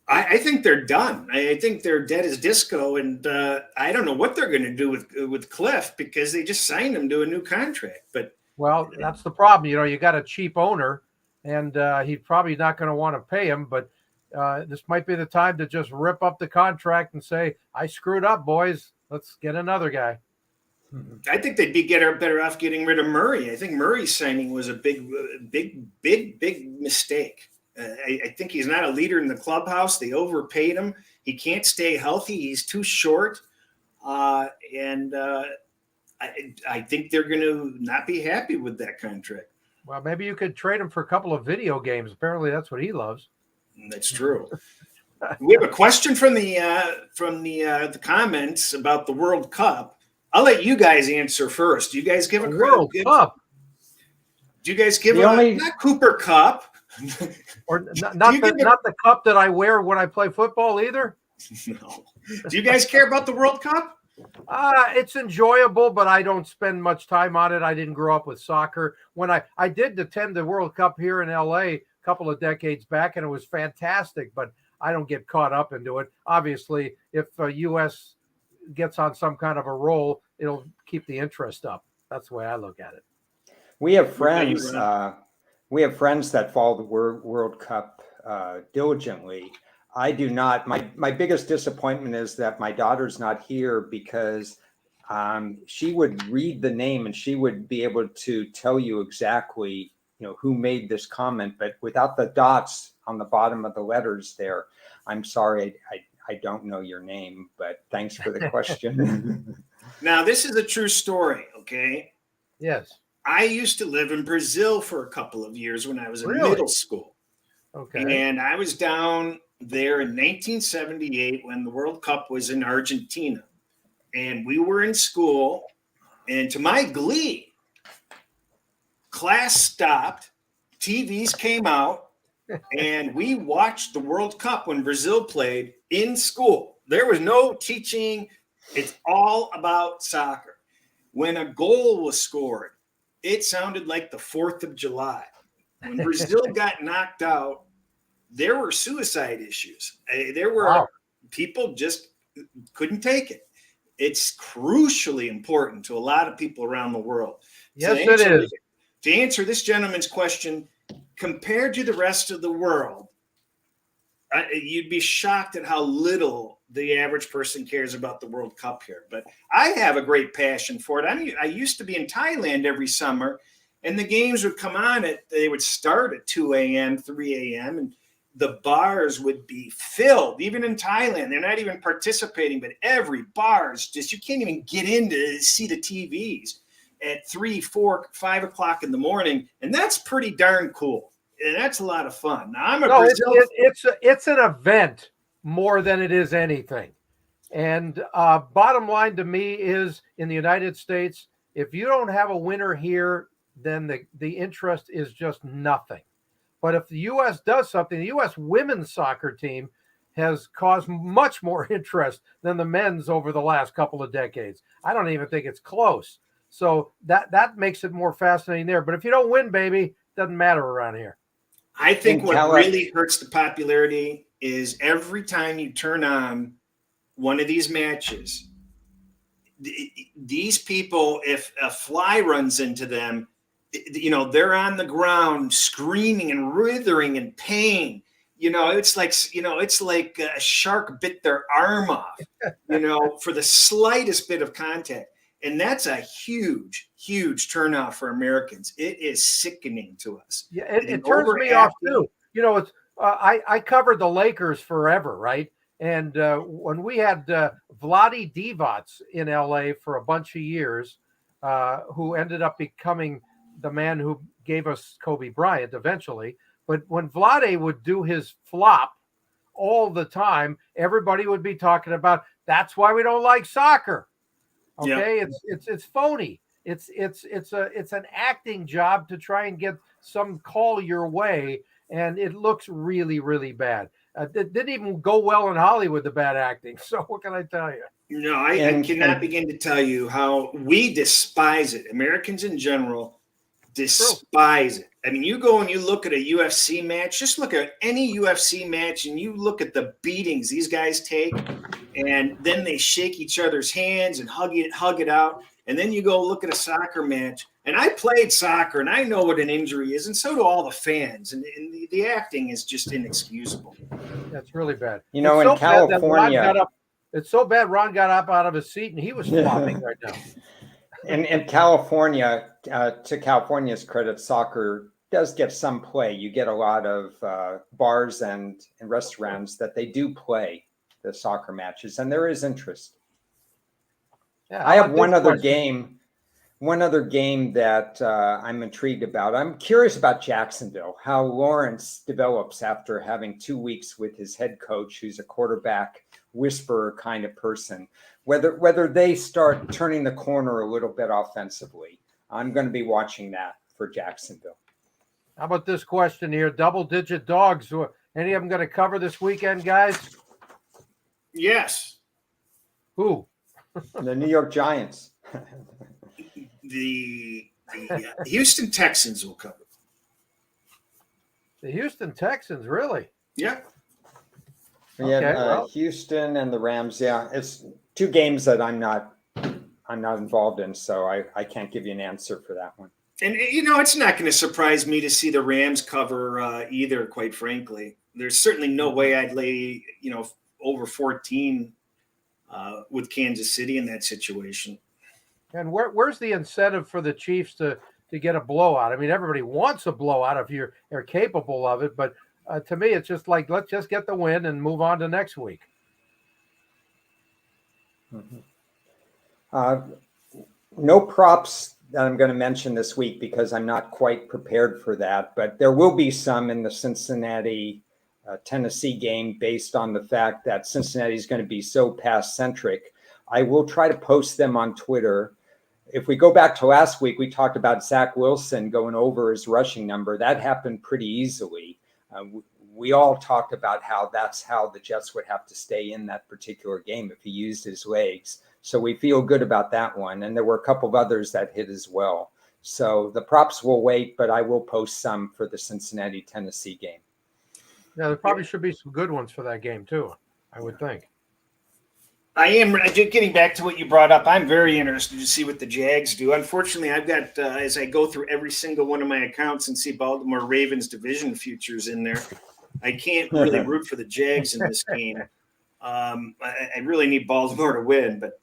I think they're done. I think they're dead as disco, and I don't know what they're going to do with Cliff, because they just signed him to a new contract. But that's the problem. You got a cheap owner, and he's probably not going to want to pay him. But this might be the time to just rip up the contract and say, "I screwed up, boys. Let's get another guy." I think they'd be better off getting rid of Murray. I think Murray's signing was a big mistake. I think he's not a leader in the clubhouse. They overpaid him. He can't stay healthy. He's too short. And I think they're going to not be happy with that contract. Well, maybe you could trade him for a couple of video games. Apparently that's what he loves. That's true. We have a question from the comments about the World Cup. I'll let you guys answer first. Do you guys give a World Cup? Do you guys give not Cooper Cup? Or not the cup that I wear when I play football either? No. Do you guys care about the World Cup? It's enjoyable, but I don't spend much time on it. I didn't grow up with soccer. When I did attend the World Cup here in LA a couple of decades back, and it was fantastic, but I don't get caught up into it. Obviously, if U.S. gets on some kind of a roll, it'll keep the interest up. That's the way I look at it. We have friends. We have friends that follow the World Cup diligently. I do not. My biggest disappointment is that my daughter's not here, because she would read the name and she would be able to tell you exactly, who made this comment, but without the dots on the bottom of the letters there, I'm sorry, I don't know your name, but thanks for the question. Now, this is a true story, okay? Yes. I used to live in Brazil for a couple of years when I was in middle school. Okay. And I was down there in 1978 when the World Cup was in Argentina. And we were in school, and to my glee, class stopped, TVs came out, and we watched the World Cup when Brazil played in school. There was no teaching. It's all about soccer. When a goal was scored, it sounded like the 4th of July. When Brazil got knocked out, there were suicide issues. There were people just couldn't take it. It's crucially important to a lot of people around the world. Yes, it is. To answer this gentleman's question, compared to the rest of the world, You'd be shocked at how little the average person cares about the World Cup here. But I have a great passion for it. I used to be in Thailand every summer, and the games would come on they would start at 2 a.m., 3 a.m., and the bars would be filled. Even in Thailand, they're not even participating, but every bar is just, you can't even get in to see the TVs at 3, 4, 5 o'clock in the morning. And that's pretty darn cool. And that's a lot of fun. Now, I'm a Brazil. It's an event more than it is anything. And bottom line to me is, in the United States, if you don't have a winner here, then the interest is just nothing. But if the U.S. does something, the U.S. women's soccer team has caused much more interest than the men's over the last couple of decades. I don't even think it's close. So that makes it more fascinating there. But if you don't win, baby, it doesn't matter around here. I think what really hurts the popularity is every time you turn on one of these matches, these people, if a fly runs into them, they're on the ground screaming and writhing in pain. It's like a shark bit their arm off, for the slightest bit of contact. And that's a huge, huge turnoff for Americans. It is sickening to us. Yeah, it turns me off too. It's I covered the Lakers forever, right? And when we had Vlade Divac in LA for a bunch of years, who ended up becoming the man who gave us Kobe Bryant eventually. But when Vlade would do his flop all the time, everybody would be talking about, that's why we don't like soccer. Okay, yeah. It's phony. It's an acting job to try and get some call your way, and it looks really, really bad. It didn't even go well in Hollywood, the bad acting. So what can I tell you? I cannot begin to tell you how we despise it. Americans in general despise it. I mean, you go and you look at a UFC match, just look at any UFC match, and you look at the beatings these guys take, and then they shake each other's hands and hug it out. And then you go look at a soccer match, and I played soccer, and I know what an injury is, and so do all the fans. And the acting is just inexcusable. That's really bad. In California, it's so bad Ron got up out of his seat, and he was flopping right now. In California, to California's credit, soccer does get some play. You get a lot of bars and restaurants that they do play the soccer matches, and there is interest. Yeah, I have one other game that I'm intrigued about. I'm curious about Jacksonville, how Lawrence develops after having 2 weeks with his head coach, who's a quarterback whisperer kind of person. Whether they start turning the corner a little bit offensively. I'm going to be watching that for Jacksonville. How about this question here? Double-digit dogs. Any of them going to cover this weekend, guys? Yes. Who? The New York Giants. The Houston Texans will cover. The Houston Texans, really? Yeah. Yeah, Houston and the Rams. Yeah, it's two games that I'm not involved in, so I can't give you an answer for that one. And it's not going to surprise me to see the Rams cover either. Quite frankly, there's certainly no way I'd lay over 14 with Kansas City in that situation. And where's the incentive for the Chiefs to get a blowout? I mean, everybody wants a blowout if you're capable of it, but to me, it's just like, let's just get the win and move on to next week. Mm-hmm. No props that I'm going to mention this week because I'm not quite prepared for that, but there will be some in the Cincinnati Tennessee game based on the fact that Cincinnati is going to be so pass-centric. I will try to post them on Twitter. If we go back to last week, we talked about Zach Wilson going over his rushing number. That happened pretty easily. We all talked about how that's how the Jets would have to stay in that particular game if he used his legs. So we feel good about that one. And there were a couple of others that hit as well. So the props will wait, but I will post some for the Cincinnati-Tennessee game. Yeah, there probably should be some good ones for that game too, I would think. I am getting back to what you brought up. I'm very interested to see what the Jags do. Unfortunately, I've got, as I go through every single one of my accounts and see Baltimore Ravens division futures in there, I can't really root for the Jags in this game. I really need Baltimore to win, but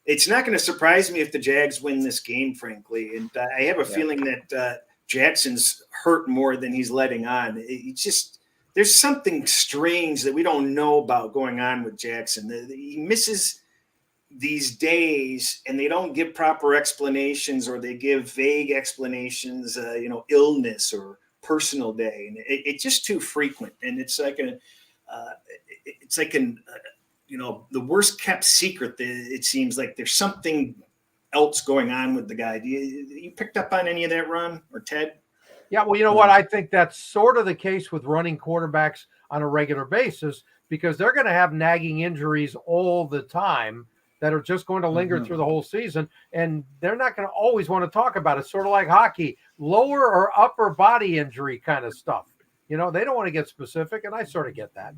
it's not going to surprise me if the Jags win this game, frankly. And I have a feeling that Jackson's hurt more than he's letting on. It's just there's something strange that we don't know about going on with Jackson. He misses these days, and they don't give proper explanations, or they give vague explanations. Illness or personal day, and it's just too frequent. And it's like the worst kept secret. It seems like there's something else going on with the guy. You picked up on any of that, Ron or Ted? Yeah, well, you know what? I think that's sort of the case with running quarterbacks on a regular basis, because they're going to have nagging injuries all the time that are just going to linger through the whole season, and they're not going to always want to talk about it. Sort of like hockey, lower or upper body injury kind of stuff. They don't want to get specific, and I sort of get that.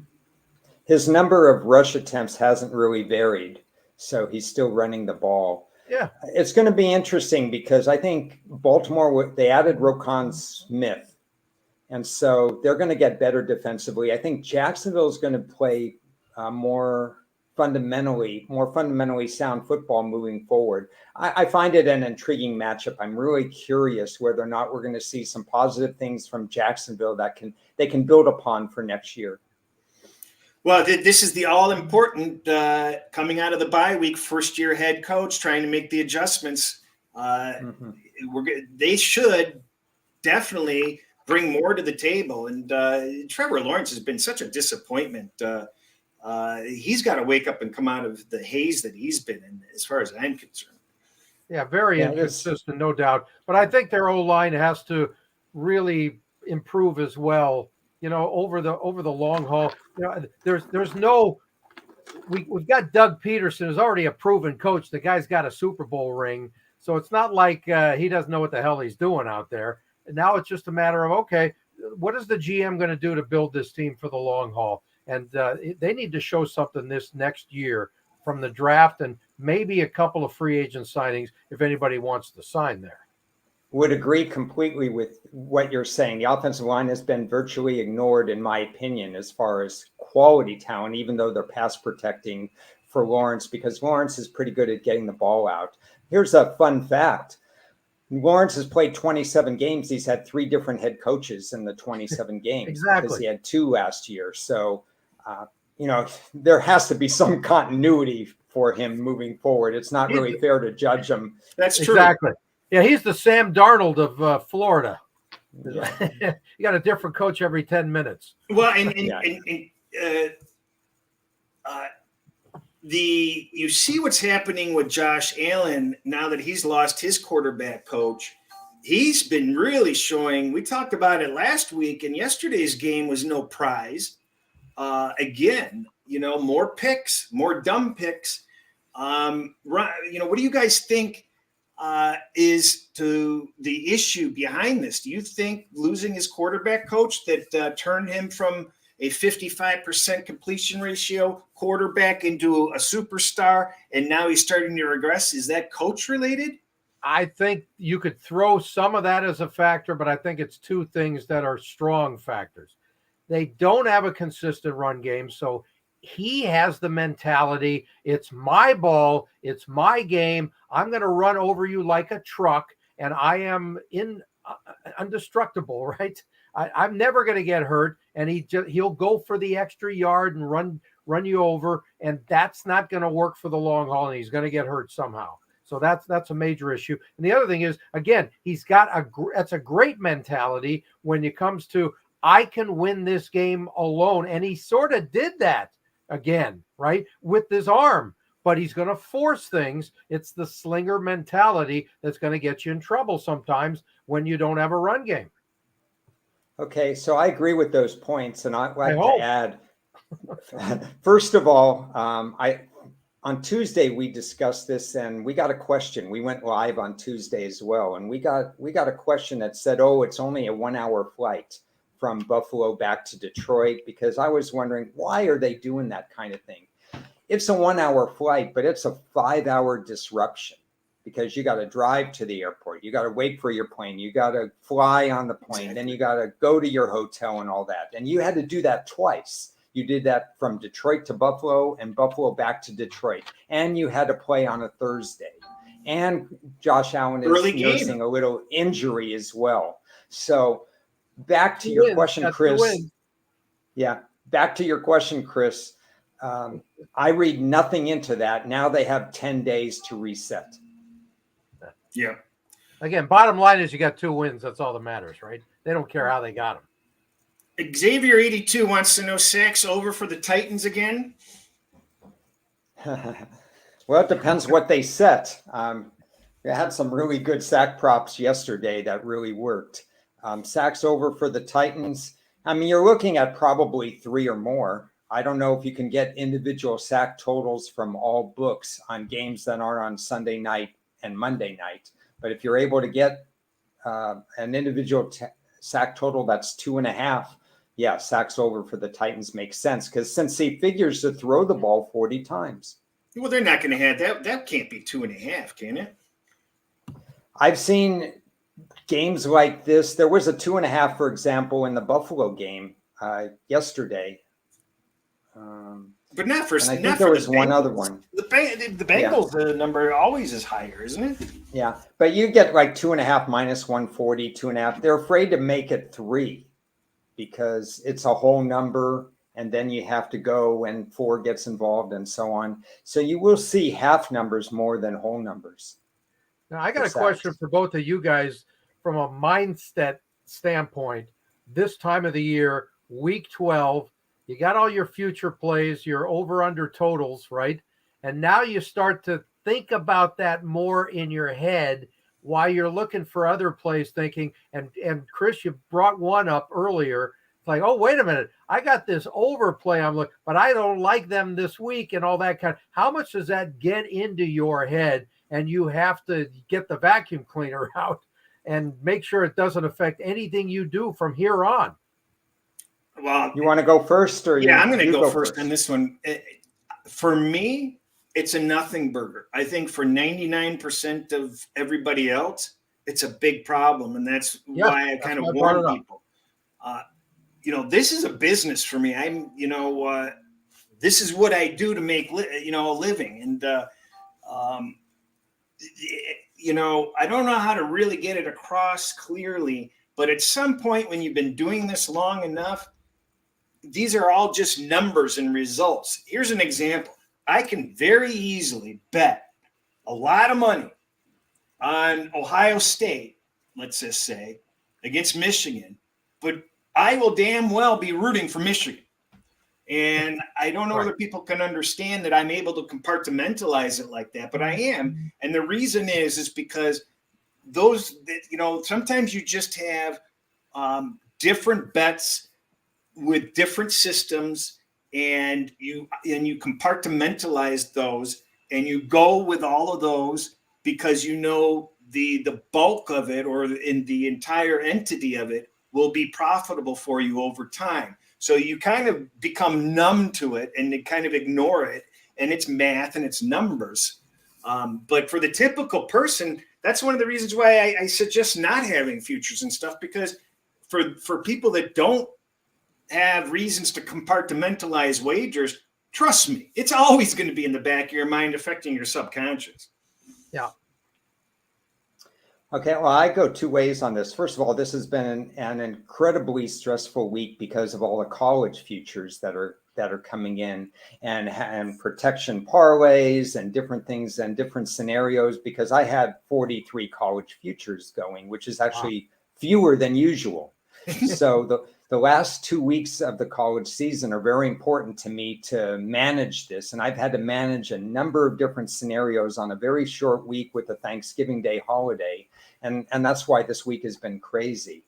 His number of rush attempts hasn't really varied, so he's still running the ball. Yeah. It's going to be interesting because I think Baltimore, they added Roquan Smith, and so they're going to get better defensively. I think Jacksonville is going to play more fundamentally sound football moving forward. I find it an intriguing matchup. I'm really curious whether or not we're going to see some positive things from Jacksonville that they can build upon for next year. Well, this is the all-important coming out of the bye week, first-year head coach trying to make the adjustments. They should definitely bring more to the table. And Trevor Lawrence has been such a disappointment. He's got to wake up and come out of the haze that he's been in, as far as I'm concerned. Yeah, very inconsistent, no doubt. But I think their O-line has to really improve as well. Over the long haul, there's no. We've got Doug Peterson, who's already a proven coach. The guy's got a Super Bowl ring, so it's not like he doesn't know what the hell he's doing out there. And now it's just a matter of, okay, what is the GM going to do to build this team for the long haul? And they need to show something this next year from the draft, and maybe a couple of free agent signings if anybody wants to sign there. Would agree completely with what you're saying. The offensive line has been virtually ignored, in my opinion, as far as quality talent, even though they're pass protecting for Lawrence, because Lawrence is pretty good at getting the ball out. Here's a fun fact. Lawrence has played 27 games. He's had 3 different head coaches in the 27 games. Exactly. Because he had 2 last year. So, there has to be some continuity for him moving forward. It's not really fair to judge him. That's true. Exactly. Yeah, he's the Sam Darnold of Florida. Yeah. You got a different coach every 10 minutes. Well, you see what's happening with Josh Allen now that he's lost his quarterback coach. He's been really showing. We talked about it last week, and yesterday's game was no prize. Again, more picks, more dumb picks. What do you guys think is to the issue behind this? Do you think losing his quarterback coach that turned him from a 55% completion ratio quarterback into a superstar, and now he's starting to regress, is that coach related? I think you could throw some of that as a factor, but I think it's 2 things that are strong factors. They don't have a consistent run game, so he has the mentality, it's my ball, it's my game, I'm going to run over you like a truck, and I am indestructible, right? I'm never going to get hurt, and he'll go for the extra yard and run you over, and that's not going to work for the long haul, and he's going to get hurt somehow. So that's a major issue. And the other thing is, again, he's got that's a great mentality when it comes to, I can win this game alone, and he sort of did that again, right, with his arm. But he's going to force things. It's the slinger mentality that's going to get you in trouble sometimes when you don't have a run game. Okay, so I agree with those points, and I'd like to add, first of all, on Tuesday we discussed this, and we got a question. We went live on Tuesday as well, and we got a question that said, "Oh, it's only a 1-hour flight from Buffalo back to Detroit," because I was wondering, why are they doing that kind of thing? It's a 1-hour flight, but it's a 5-hour disruption. because you got to drive to the airport. You got to wait for your plane. You got to fly on the plane. Then you got to go to your hotel and all that. And you had to do that twice. You did that from Detroit to Buffalo and Buffalo back to Detroit. And you had to play on a Thursday. And Josh Allen is nursing a little injury as well. So back to your question, Chris. Yeah, back to your question, Chris. I read nothing into that. Now they have 10 days to reset. Yeah. Again, bottom line is you got 2 wins. That's all that matters, right? They don't care how they got them. Xavier 82 wants to know sacks over for the Titans again. Well, it depends what they set. They had some really good sack props yesterday that really worked. Sacks over for the Titans. I mean, you're looking at probably 3 or more. I don't know if you can get individual sack totals from all books on games that aren't on Sunday night and Monday night. But if you're able to get an individual sack total that's 2.5, yeah, sacks over for the Titans makes sense because since he figures to throw the ball 40 times. Well, they're not going to have that. That can't be 2.5, can it? I've seen games like this. There was a 2.5, for example, in the Buffalo game yesterday. But not for. And I think there was one other one. The Bengals, the number always is higher, isn't it? Yeah, but you get like 2.5 minus 140, 2.5. They're afraid to make it 3 because it's a whole number. And then you have to go when 4 gets involved and so on. So you will see half numbers more than whole numbers. Now, I got a question for both of you guys from a mindset standpoint. This time of the year, week 12, you got all your future plays, your over-under totals, right? And now you start to think about that more in your head while you're looking for other plays thinking. And Chris, you brought one up earlier. Like, oh, wait a minute, I got this overplay I'm looking, but I don't like them this week and all that kind of. How much does that get into your head? And you have to get the vacuum cleaner out and make sure it doesn't affect anything you do from here on. Well, you want to go first, or I'm going to go first on this one. For me, it's a nothing burger. I think for 99% of everybody else, it's a big problem, and that's why I kind of warn people. This is a business for me. This is what I do to make, a living. And, I don't know how to really get it across clearly, but at some point when you've been doing this long enough, these are all just numbers and results. Here's an example. I can very easily bet a lot of money on Ohio State, let's just say, against Michigan, but I will damn well be rooting for Michigan. And I don't know whether people can understand that I'm able to compartmentalize it like that, but I am. And the reason is because sometimes you just have different bets with different systems, and you compartmentalize those, and you go with all of those because the bulk of it, or in the entire entity of it, will be profitable for you over time. So you kind of become numb to it and kind of ignore it, and it's math and it's numbers. But for the typical person, that's one of the reasons why I suggest not having futures and stuff, because for people that don't have reasons to compartmentalize wagers, trust me, it's always going to be in the back of your mind, affecting your subconscious. Yeah. Okay, well, I go 2 ways on this. First of all, this has been an incredibly stressful week because of all the college futures that are coming in, and protection parlays and different things and different scenarios, because I had 43 college futures going, which is actually fewer than usual. So the last 2 weeks of the college season are very important to me to manage this. And I've had to manage a number of different scenarios on a very short week with the Thanksgiving Day holiday. And that's why this week has been crazy.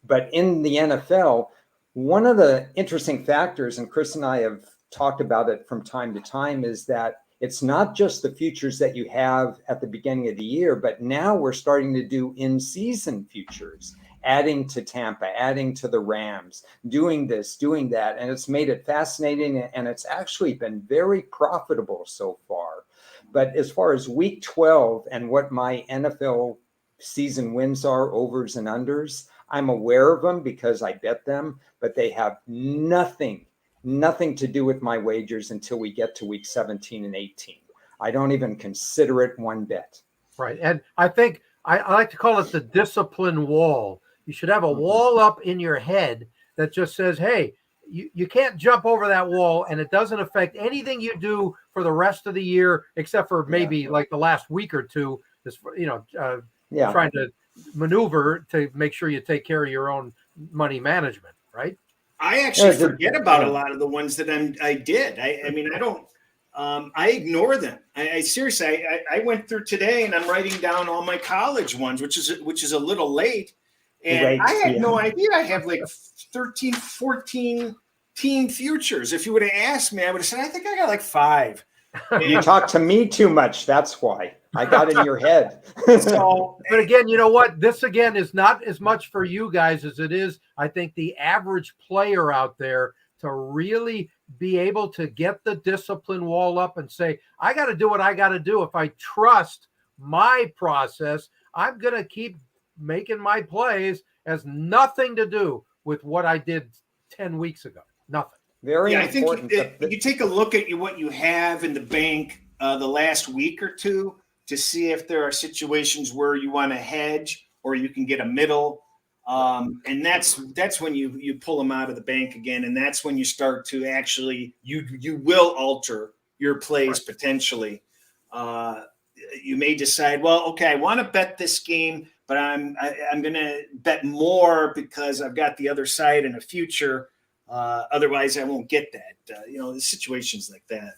But in the NFL, one of the interesting factors, and Chris and I have talked about it from time to time, is that it's not just the futures that you have at the beginning of the year, but now we're starting to do in-season futures, adding to Tampa, adding to the Rams, doing this, doing that. And it's made it fascinating, and it's actually been very profitable so far. But as far as week 12 and what my NFL season wins are, overs and unders, I'm aware of them because I bet them, but they have nothing to do with my wagers until we get to week 17 and 18. I don't even consider it one bit. Right. And I think I like to call it the discipline wall. You should have a wall up in your head that just says, hey, you can't jump over that wall, and it doesn't affect anything you do for the rest of the year, except for maybe like the last week or two, trying to maneuver to make sure you take care of your own money management, right? I actually forget about a lot of the ones that I did. I mean, I don't. I ignore them. I seriously, I went through today and I'm writing down all my college ones, which is a little late. And I had no idea. I have like 13, 14 team futures. If you would have asked me, I would have said, I think I got like 5. You talk to me too much. That's why I got in your head. But again, you know what? This again is not as much for you guys as it is, I think, the average player out there to really be able to get the discipline wall up and say, I got to do what I got to do. If I trust my process, I'm going to keep making my plays. Has nothing to do with what I did 10 weeks ago. Nothing. Very important. I think you take a look at what you have in the bank the last week or two to see if there are situations where you want to hedge or you can get a middle. And that's when you pull them out of the bank again. And that's when you start to actually, you will alter your plays potentially. You may decide, well, okay, I want to bet this game, but I'm going to bet more because I've got the other side in a future. Otherwise I won't get that, the situations like that.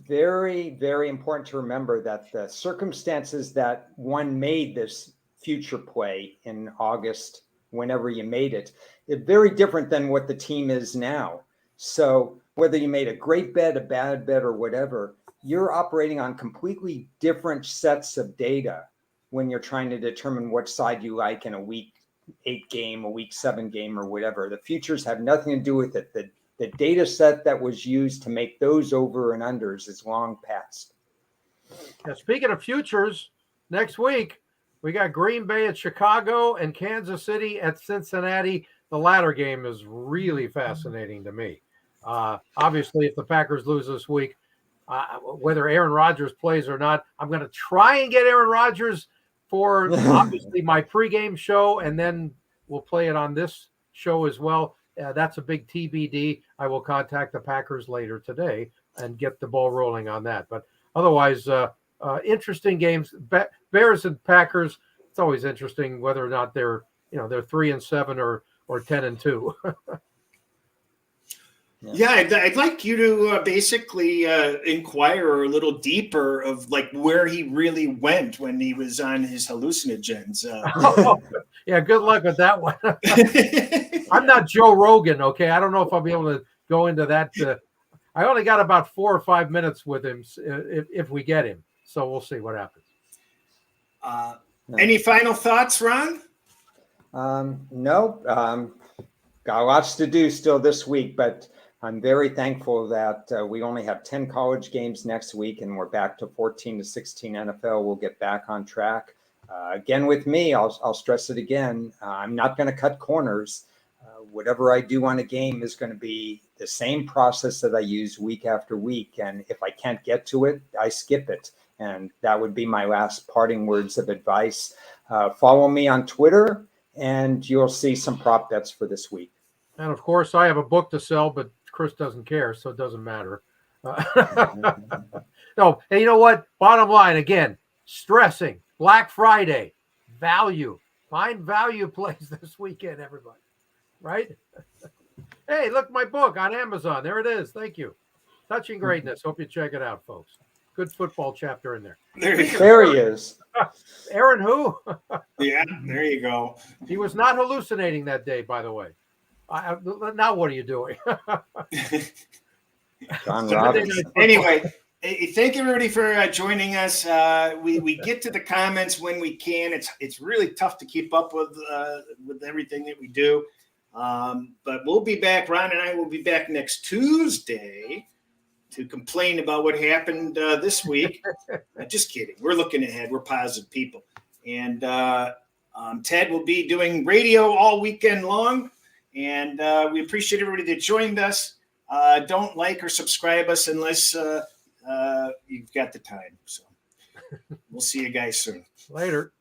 Very, very important to remember that the circumstances that one made this future play in August, whenever you made it, is very different than what the team is now. So whether you made a great bet, a bad bet, or whatever, you're operating on completely different sets of data when you're trying to determine what side you like in a week 8 game, a week 7 game, or whatever. The futures have nothing to do with it. The data set that was used to make those over and unders is long past. Now, speaking of futures, next week, we got Green Bay at Chicago and Kansas City at Cincinnati. The latter game is really fascinating to me. Obviously, if the Packers lose this week, whether Aaron Rodgers plays or not, I'm going to try and get Aaron Rodgers for obviously my pregame show, and then we'll play it on this show as well. That's a big TBD. I will contact the Packers later today and get the ball rolling on that. But otherwise, interesting games. Bears and Packers. It's always interesting whether or not they're 3-7 or 10-2. Yeah, I'd like you to basically inquire a little deeper of like where he really went when he was on his hallucinogens. Yeah, good luck with that one. I'm not Joe Rogan, okay? I don't know if I'll be able to go into that. I only got about 4 or 5 minutes with him if we get him. So we'll see what happens. Any final thoughts, Ron? No. Got lots to do still this week, but I'm very thankful that we only have 10 college games next week, and we're back to 14 to 16 NFL. We'll get back on track. Again, with me, I'll stress it again. I'm not going to cut corners. Whatever I do on a game is going to be the same process that I use week after week. And if I can't get to it, I skip it. And that would be my last parting words of advice. Follow me on Twitter, and you'll see some prop bets for this week. And of course, I have a book to sell, but Chris doesn't care, so it doesn't matter. No, hey, you know what? Bottom line, again, stressing, Black Friday, value. Find value plays this weekend, everybody. Right? Hey, look, my book on Amazon. There it is. Thank you. Touching Greatness. Hope you check it out, folks. Good football chapter in there. There he is. Aaron who? Yeah, there you go. He was not hallucinating that day, by the way. Now what are you doing? John Robinson. Anyway, thank everybody for joining us. We get to the comments when we can. It's really tough to keep up with everything that we do. But we'll be back. Ron and I will be back next Tuesday to complain about what happened this week. Just kidding. We're looking ahead. We're positive people. And Ted will be doing radio all weekend long. And we appreciate everybody that joined us. Don't like or subscribe us unless you've got the time. So we'll see you guys soon. Later.